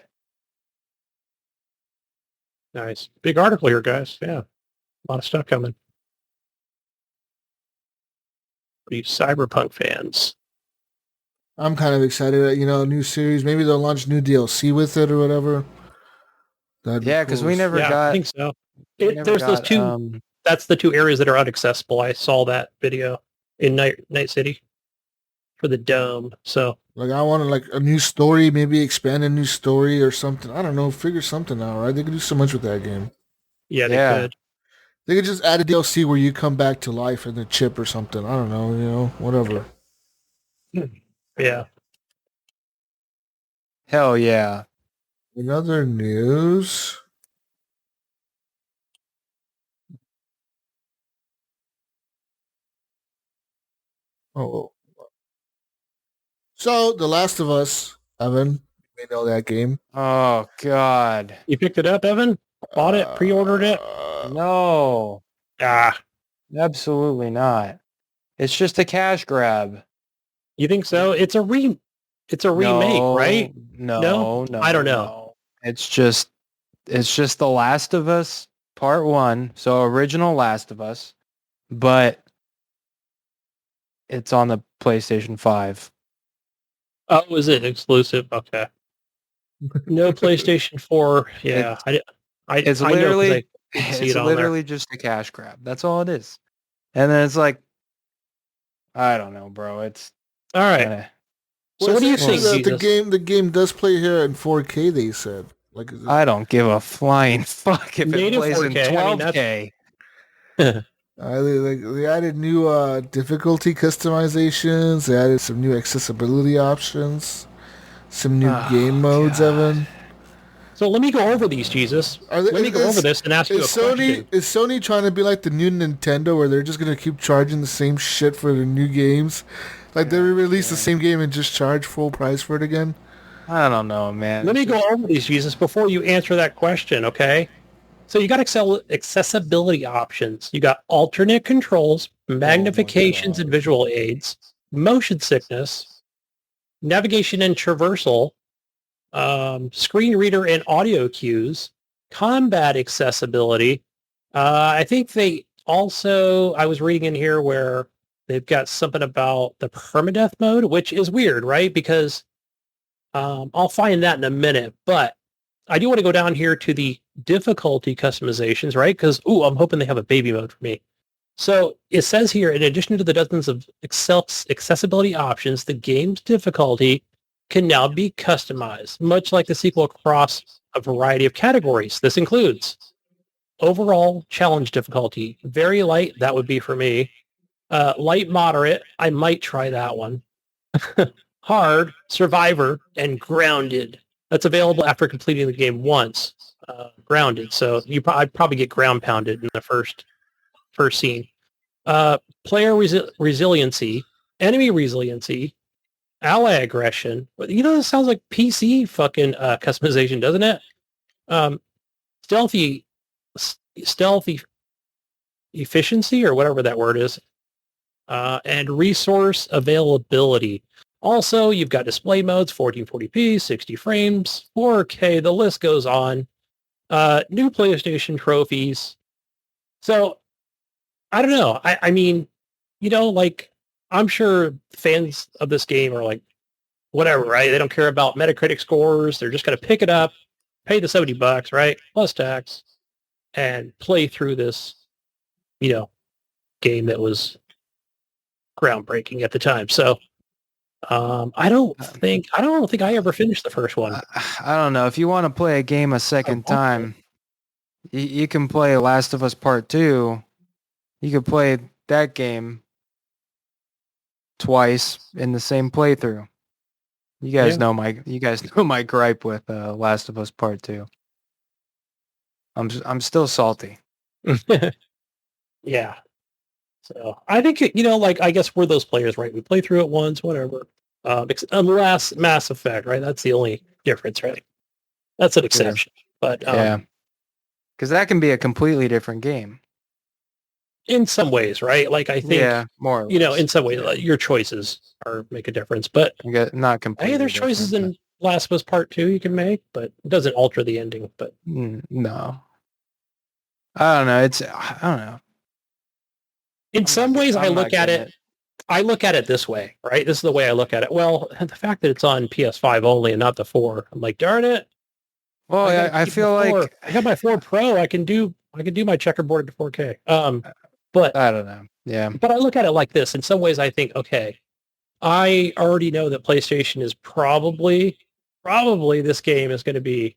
Nice. Big article here, guys. Yeah. A lot of stuff coming. For you Cyberpunk fans. I'm kind of excited. New series. Maybe they'll launch new DLC with it or whatever. That'd be Yeah, cool. because we never Yeah, I got think so. we never There's those got two. That's the two areas that are inaccessible. I saw that video in Night City for the dome. So Like I wanted like a new story, maybe expand a new story or something. I don't know. Figure something out, right? They could do so much with that game. yeah, they yeah. could. They could just add a DLC where you come back to life in a chip or something. I don't know. Whatever. Yeah. Hell yeah. In other news, oh, so The Last of Us, Evan, you may know that game. Oh God. You picked it up, Evan? Bought it? Pre-ordered it? No. Ah, Absolutely not. It's just a cash grab. you think so? It's a remake, right? No, no, I don't know. no. It's just The Last of Us Part 1, so original Last of Us, but it's on the PlayStation 5. Oh, is it exclusive? Okay. No PlayStation 4. Yeah, It's I know because literally I didn't see it's it on there. literally just a cash grab. That's all it is. And then it's like, I don't know, bro. It's All right. kinda, So what do you It's actually think, that Jesus? the game does play here in 4K? They said. Like, I don't give a flying fuck if it Native plays in 4K, I mean, 12K. they added new difficulty customizations. They added some new accessibility options. Some new Oh, game modes, God. Evan. So let me go over these, Jesus. Let me go over this and ask you a question. Is Sony trying to be like the new Nintendo, where they're just gonna keep charging the same shit for their new games? Like they release the same game and just charge full price for it again? I don't know, man. Let me go over these, Jesus, before you answer that question, okay? So you got accessibility options. You got alternate controls, magnifications and visual aids, motion sickness, navigation and traversal, screen reader and audio cues, combat accessibility. I think they also, I was reading in here where they've got something about the permadeath mode, which is weird, right? Because I'll find that in a minute, but I do want to go down here to the difficulty customizations, right? Because, I'm hoping they have a baby mode for me. So it says here, in addition to the dozens of accessibility options, the game's difficulty can now be customized, much like the sequel across a variety of categories. This includes overall challenge difficulty, very light, that would be for me. Light moderate, I might try that one. Hard, survivor, and grounded. That's available after completing the game once. Grounded, so I'd probably get ground pounded in the first scene. Player resiliency, enemy resiliency, ally aggression. This sounds like PC fucking customization, doesn't it? Stealthy efficiency, or whatever that word is, and resource availability. Also, you've got display modes, 1440p, 60 frames, 4K, the list goes on. New PlayStation trophies. So, I don't know. I mean, like, I'm sure fans of this game are like, whatever, right? They don't care about Metacritic scores. They're just going to pick it up, pay the $70, right? Plus tax, and play through this, game that was groundbreaking at the time. So, I don't think I ever finished the first one. I don't know. If you want to play a game a second time, you can play Last of Us Part 2. You could play that game twice in the same playthrough. You guys know my gripe with Last of Us Part 2. I'm still salty. Yeah. So I think, like, I guess we're those players, right? We play through it once, whatever. Unless Mass Effect, right? That's the only difference, right? That's an exception. But yeah, because that can be a completely different game. In some ways, right? Like, I think, more or less. in some ways, your choices make a difference. But not completely. Hey, there's choices in Last of Us Part 2 you can make, but it doesn't alter the ending. But no. I don't know. I don't know. In some ways, I look at it I look at it this way, right? This is the way I look at it. Well, the fact that it's on PS5 only and not the 4, I'm like, darn it. Well, I Keep the feel 4. like I got my 4 Pro. I can do my checkerboard at 4K. But I don't know. Yeah. but I look at it like this. In some ways, I think, okay, I already know that PlayStation is probably this game is going to be,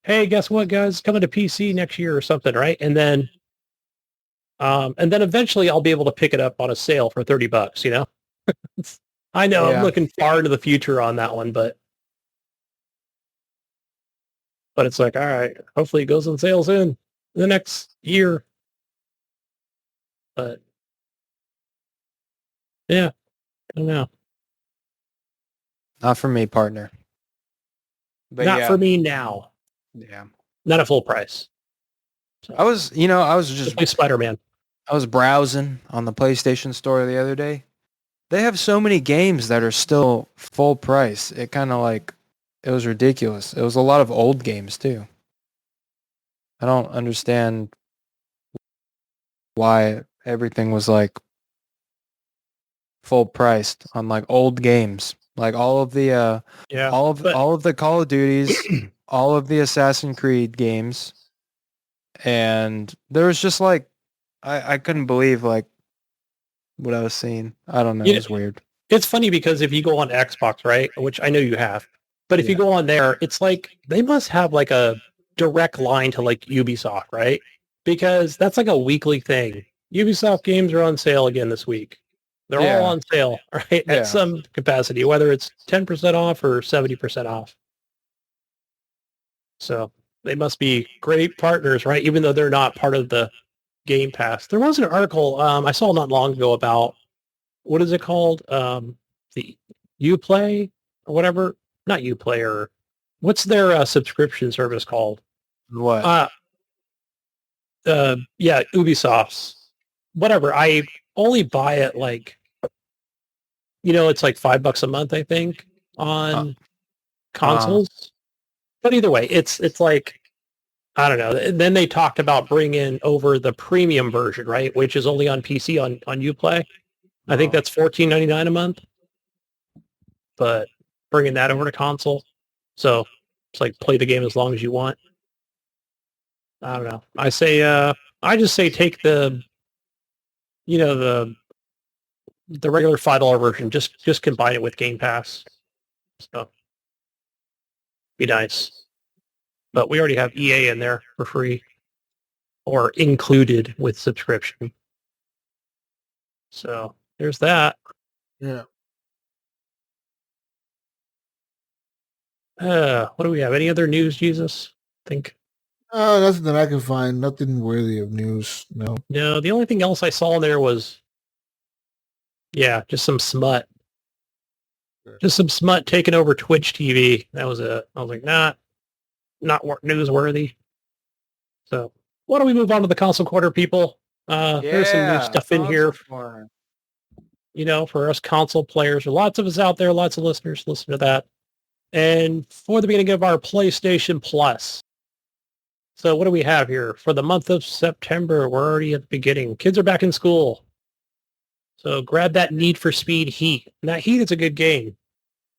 hey, guess what, guys? It's coming to PC next year or something, right? And then eventually I'll be able to pick it up on a sale for $30, you know? I know I'm Yeah. looking far into the future on that one, but it's like, all right, hopefully it goes on sale soon the next year. But yeah, I don't know. Not for me, partner. But Not yeah, for me now. yeah. Not at full price. So, I was just play Spider-Man. I was browsing on the PlayStation Store the other day. They have so many games that are still full price. It kind of like, it was ridiculous. It was a lot of old games too. I don't understand why everything was like full priced on like old games. Like all of the Yeah. all of the Call of Duties, all of the Assassin's Creed games, and there was just like I couldn't believe like what I was seeing. I don't know, it was weird. It's funny because if you go on Xbox, right, which I know you have, but if you go on there, it's like they must have like a direct line to like Ubisoft, right? Because that's like a weekly thing. Ubisoft games are on sale again this week. They're all on sale, right? Yeah. At some capacity, whether it's 10% off or 70% off. So they must be great partners, right? Even though they're not part of the Game Pass. There was an article I saw not long ago about, what is it called? The Uplay or whatever? Not Uplay, or what's their subscription service called? What? Yeah, Ubisoft's. Whatever. I only buy it like, it's like $5 a month, I think, on consoles. But either way, it's like, I don't know. And then they talked about bringing over the premium version, right? Which is only on PC on Uplay. I think that's $14.99 a month. But bringing that over to console. So it's like play the game as long as you want. I don't know. I just say take the regular $5 version, just combine it with Game Pass. So be nice. But we already have EA in there for free or included with subscription. So there's that. Yeah. What do we have? Any other news, Jesus? Think. Nothing that I can find. Nothing worthy of news. No. No, the only thing else I saw in there was, just some smut. Just some smut taking over Twitch TV. That was it. I was like, not newsworthy. So why don't we move on to the console corner, people? There's some new stuff in here. For us console players. There are lots of us out there, lots of listeners. Listen to that. And for the beginning of our PlayStation Plus. So what do we have here? For the month of September, we're already at the beginning. Kids are back in school. So grab that Need for Speed Heat. And that Heat is a good game.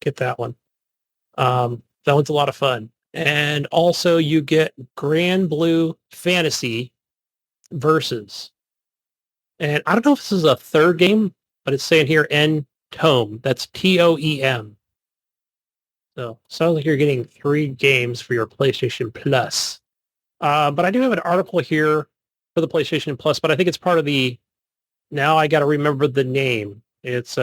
Get that one. That one's a lot of fun. And also you get Grand Blue Fantasy Versus. And I don't know if this is a third game, but it's saying here Tome. That's TOEM. So sounds like you're getting 3 games for your PlayStation Plus. But I do have an article here for the PlayStation Plus, but I think it's part of the, now I got to remember the name. It's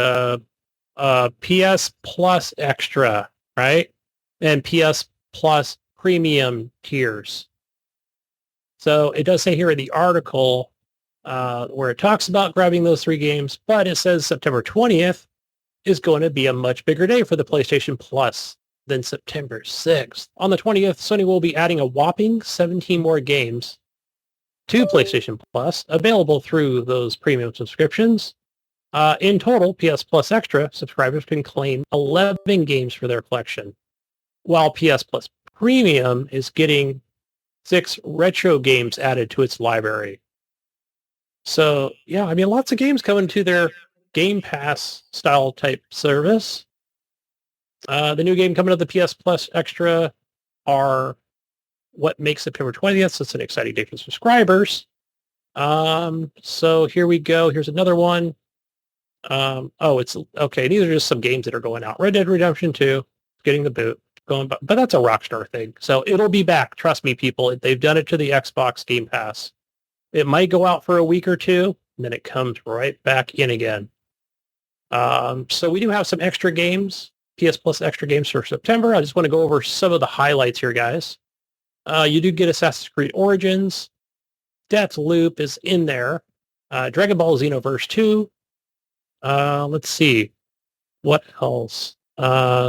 PS Plus Extra, right? And PS Plus Premium tiers. So it does say here in the article where it talks about grabbing those 3 games, but it says September 20th is going to be a much bigger day for the PlayStation Plus than September 6th. On the 20th, Sony will be adding a whopping 17 more games to PlayStation Plus, available through those premium subscriptions. In total, PS Plus Extra subscribers can claim 11 games for their collection, while PS Plus Premium is getting 6 retro games added to its library. So, yeah, I mean, lots of games coming to their Game Pass style type service. The new game coming to the PS Plus Extra are what makes September 20th. So it's an exciting day for subscribers. So here we go. Here's another one. It's okay. These are just some games that are going out. Red Dead Redemption 2, getting the boot, going, but that's a Rockstar thing. So it'll be back. Trust me, people. They've done it to the Xbox Game Pass. It might go out for a week or two, and then it comes right back in again. So we do have some extra games, PS Plus extra games for September. I just want to go over some of the highlights here, guys. You do get Assassin's Creed Origins. Death Loop is in there. Dragon Ball Xenoverse 2. Let's see. What else?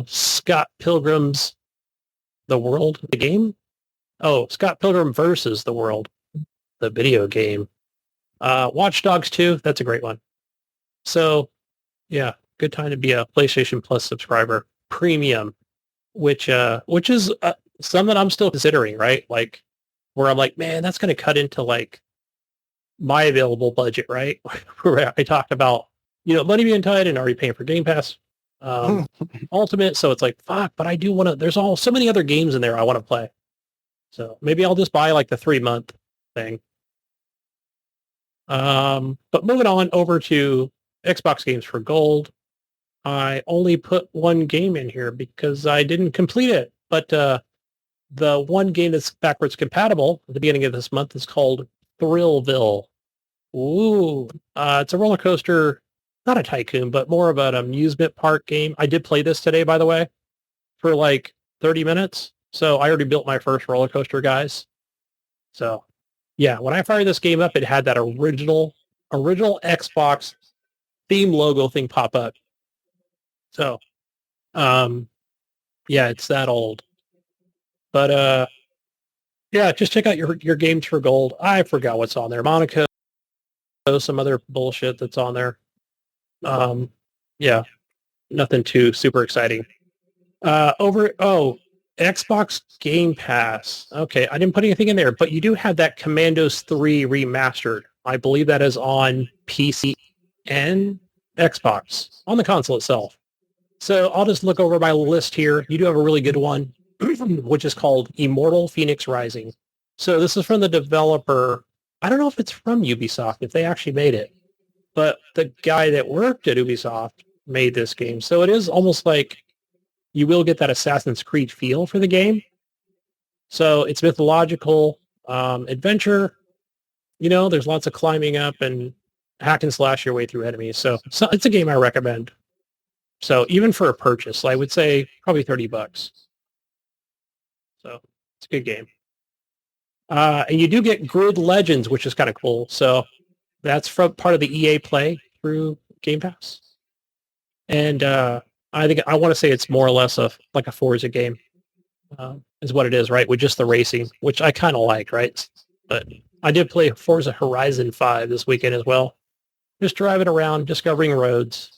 Scott Pilgrim's The World, the game? Oh, Scott Pilgrim versus the World, the video game. Watch Dogs 2, that's a great one. So, yeah, good time to be a PlayStation Plus subscriber. Premium, which is something I'm still considering, right? Like, where I'm like, man, that's going to cut into, like, my available budget, right? Where I talked about, money being tight and already paying for Game Pass Ultimate. So it's like, fuck, but I do want to, there's so many other games in there I want to play. So maybe I'll just buy like the 3-month thing. But moving on over to Xbox games for gold. I only put one game in here because I didn't complete it. But the one game that's backwards compatible at the beginning of this month is called Thrillville. Ooh. It's a roller coaster, not a tycoon, but more of an amusement park game. I did play this today, by the way, for like 30 minutes. So I already built my first roller coaster, guys. So yeah, when I fired this game up, it had that original Xbox theme logo thing pop up. So, yeah, it's that old. But yeah, just check out your games for gold. I forgot what's on there. Monaco, some other bullshit that's on there. Yeah, nothing too super exciting. Xbox Game Pass. Okay, I didn't put anything in there, but you do have that Commandos 3 remastered. I believe that is on PC and Xbox on the console itself. So I'll just look over my list here. You do have a really good one, which is called Immortal Phoenix Rising. So this is from the developer. I don't know if it's from Ubisoft, if they actually made it, but the guy that worked at Ubisoft made this game. So it is almost like you will get that Assassin's Creed feel for the game. So it's mythological adventure. There's lots of climbing up and hack and slash your way through enemies. So it's a game I recommend. So even for a purchase, I would say probably $30. So it's a good game. And you do get Grid Legends, which is kind of cool. So that's from part of the EA Play through Game Pass. And I think I want to say it's more or less like a Forza game is what it is, right? With just the racing, which I kind of like, right? But I did play Forza Horizon 5 this weekend as well. Just driving around, discovering roads.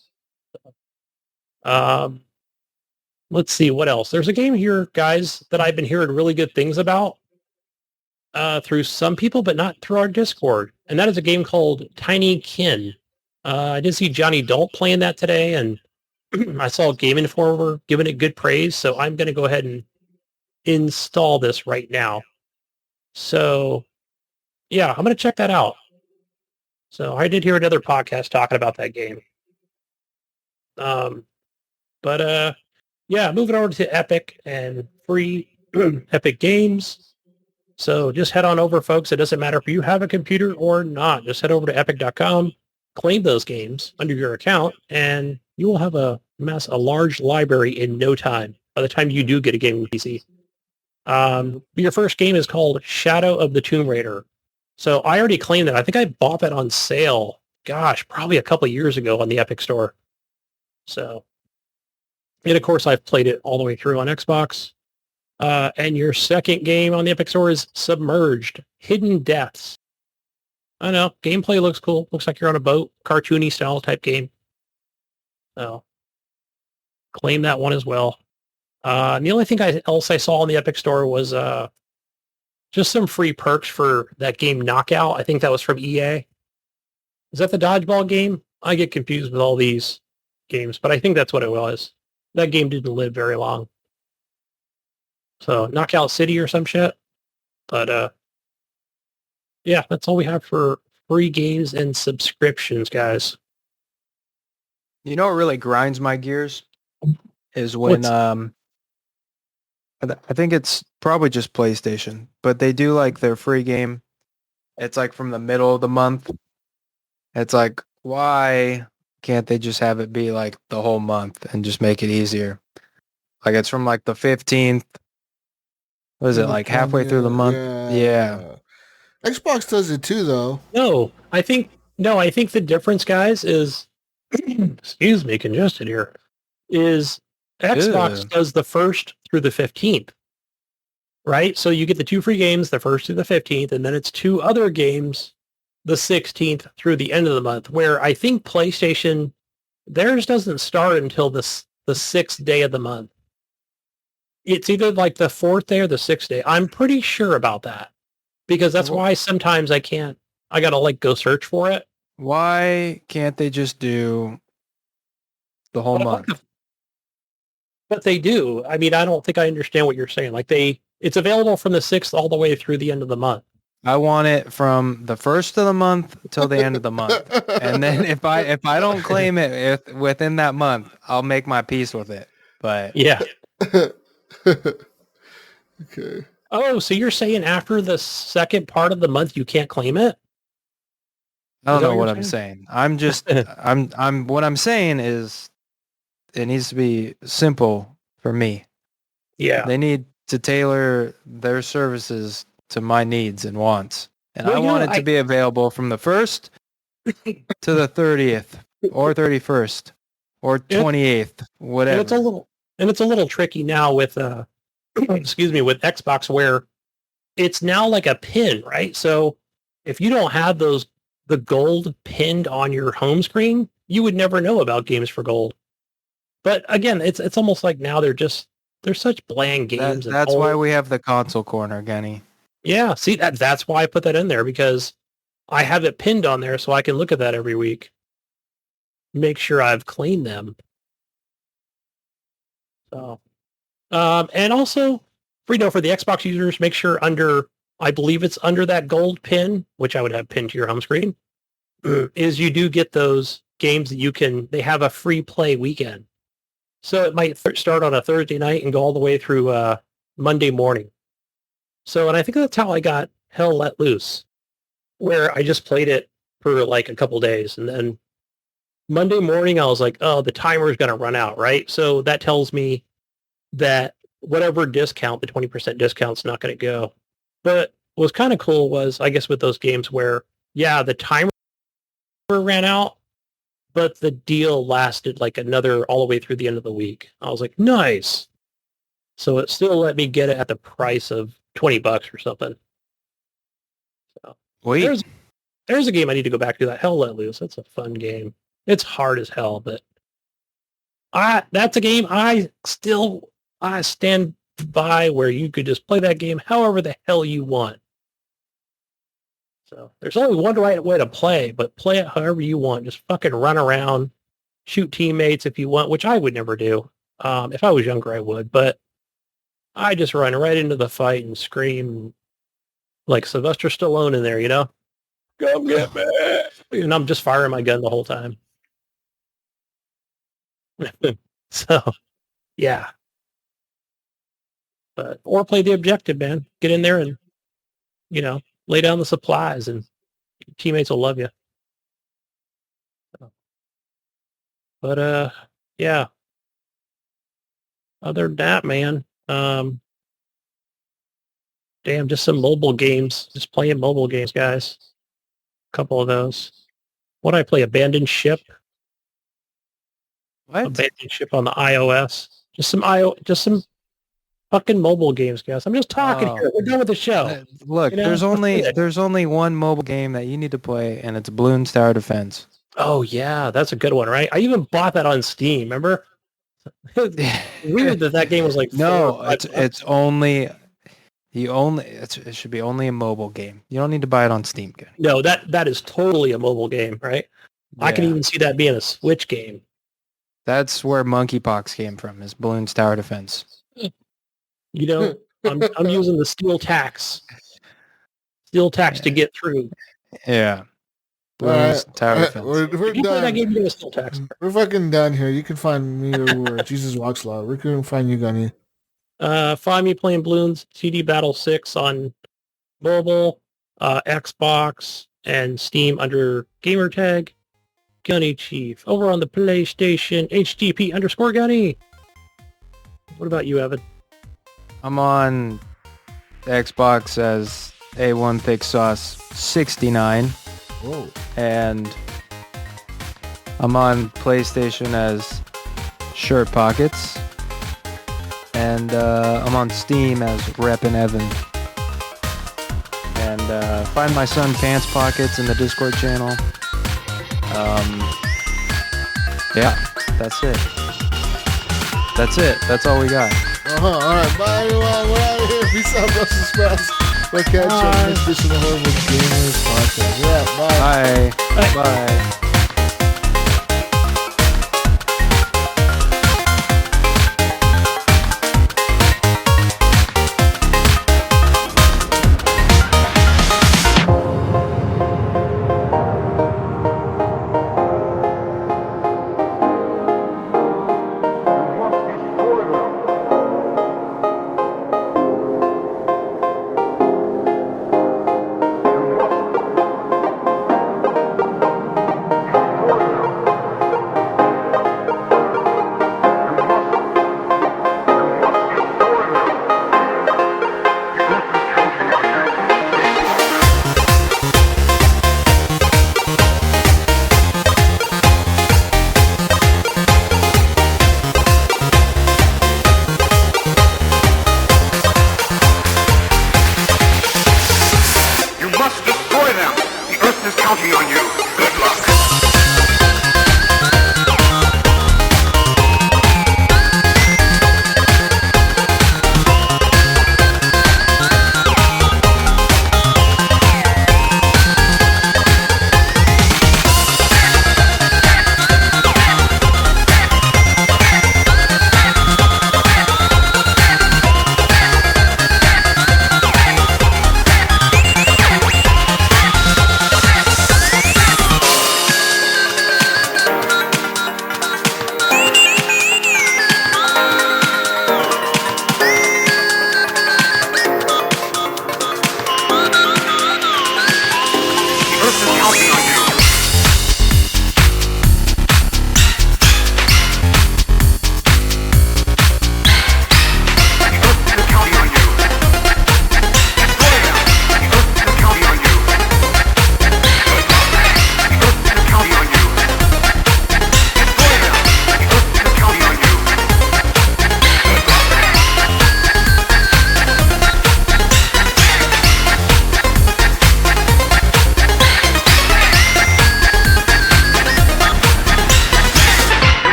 Let's see what else. There's a game here, guys, that I've been hearing really good things about through some people, but not through our Discord. And that is a game called Tiny Kin. I did see Johnny Dalt playing that today, and I saw Game Informer giving it good praise, so I'm going to go ahead and install this right now. So, yeah, I'm going to check that out. So I did hear another podcast talking about that game. Yeah, moving over to Epic and free Epic Games. So just head on over, folks. It doesn't matter if you have a computer or not. Just head over to epic.com, claim those games under your account, and you will have a large library in no time by the time you do get a game with PC. Your first game is called Shadow of the Tomb Raider. So I already claimed that. I think I bought that on sale, probably a couple of years ago on the Epic Store. So, and of course, I've played it all the way through on Xbox. And your second game on the Epic Store is Submerged, Hidden Depths. I know, gameplay looks cool. Looks like you're on a boat, cartoony style type game. So, claim that one as well. And the only thing else I saw on the Epic Store was just some free perks for that game Knockout. I think that was from EA. Is that the dodgeball game? I get confused with all these games, but I think that's what it was. That game didn't live very long. So Knockout City or some shit. But yeah, that's all we have for free games and subscriptions, guys. You know what really grinds my gears is when I think it's probably just PlayStation, but they do like their free game. It's like from the middle of the month. It's like, why can't they just have it be like the whole month and just make it easier? Like it's from like the 15th. What is it, like halfway through the month? Yeah. Xbox does it too, though. No, I think the difference, guys, is excuse me, congested here. Is Xbox does the 1st through the 15th, right? So you get the 2 free games, the 1st through the 15th, and then it's 2 other games, the 16th through the end of the month. Where I think PlayStation, theirs doesn't start until the 6th day of the month. It's either like the 4th day or the 6th day. I'm pretty sure about that because that's why sometimes I gotta like go search for it. Why can't they just do the whole month? But they do. I mean, I don't think I understand what you're saying. Like it's available from the 6th all the way through the end of the month. I want it from the 1st of the month till the end of the month. And then if I don't claim it within that month, I'll make my peace with it. But yeah. Okay. Oh, so you're saying after the second part of the month you can't claim it? I don't know what I'm saying. I'm just what I'm saying is it needs to be simple for me. Yeah. They need to tailor their services to my needs and wants. And I want it to be available from the 1st to the 30th or 31st or 28th, whatever. And it's a little tricky now with excuse me, with Xbox where it's now like a pin, right? So if you don't have the gold pinned on your home screen, you would never know about games for gold. But again, it's almost like now they're such bland games. That's why we have the console corner, Gunny. Yeah, see that's why I put that in there because I have it pinned on there so I can look at that every week. Make sure I've cleaned them. So, and also, for the Xbox users, make sure I believe it's under that gold pin, which I would have pinned to your home screen, is you do get those games that they have a free play weekend. So it might start on a Thursday night and go all the way through Monday morning. So, and I think that's how I got Hell Let Loose, where I just played it for like a couple days. And then Monday morning, I was like, oh, the timer is going to run out, right? So that tells me that whatever discount, the 20% discount's not going to go. But what was kind of cool was, I guess, with those games where, yeah, the timer ran out, but the deal lasted like another all the way through the end of the week. I was like, nice. So it still let me get it at the price of $20 or something. So Wait. There's a game I need to go back to, that Hell Let Loose. That's a fun game. It's hard as hell, but that's a game I stand by where you could just play that game however the hell you want. So there's only one right way to play, but play it however you want. Just fucking run around, shoot teammates if you want, which I would never do. If I was younger, I would, but I just run right into the fight and scream like Sylvester Stallone in there, you know? Come get me! And I'm just firing my gun the whole time. So, yeah. Or play the objective, man. Get in there and, lay down the supplies and teammates will love you. But, yeah. Other than that, man, damn, just some mobile games. Just playing mobile games, guys. A couple of those. What did I play? Abandoned Ship? What? Abandoned Ship on the iOS. Just some fucking mobile games, guys. I'm just talking here. We're done with the show. Look, there's only one mobile game that you need to play, and it's Bloons Tower Defense. Oh yeah, that's a good one, right? I even bought that on Steam. Remember? Weird that game was like no. It should be only a mobile game. You don't need to buy it on Steam. No, that is totally a mobile game, right? I can Yeah. even see that being a Switch game. That's where monkeypox came from, is Balloons Tower Defense. You know, I'm using the steel tax to get through. Yeah. All Balloons right, Tower Defense. we're If you play that done. game, you're gonna steel tax. We're fucking done here. You can find me or Jesus Walks Law. Where can we find you, Gunny? Find me playing Bloons TD Battle 6 on mobile, Xbox, and Steam under gamertag Gunny Chief. Over on the PlayStation, HGP _Gunny. What about you, Evan? I'm on Xbox as A1 Thick Sauce 69. Whoa. And I'm on PlayStation as Shirt Pockets. And I'm on Steam as Reppin' Evan. And find my son Pants Pockets in the Discord channel. Yeah, that's it. That's all we got. All right. Bye, everyone. We're out of here. Peace out, Brussels sprouts. We'll catch you on the next edition of the Horrible Gamers Podcast. Yeah, bye. Bye. Bye. Destroy them! The Earth is counting on you!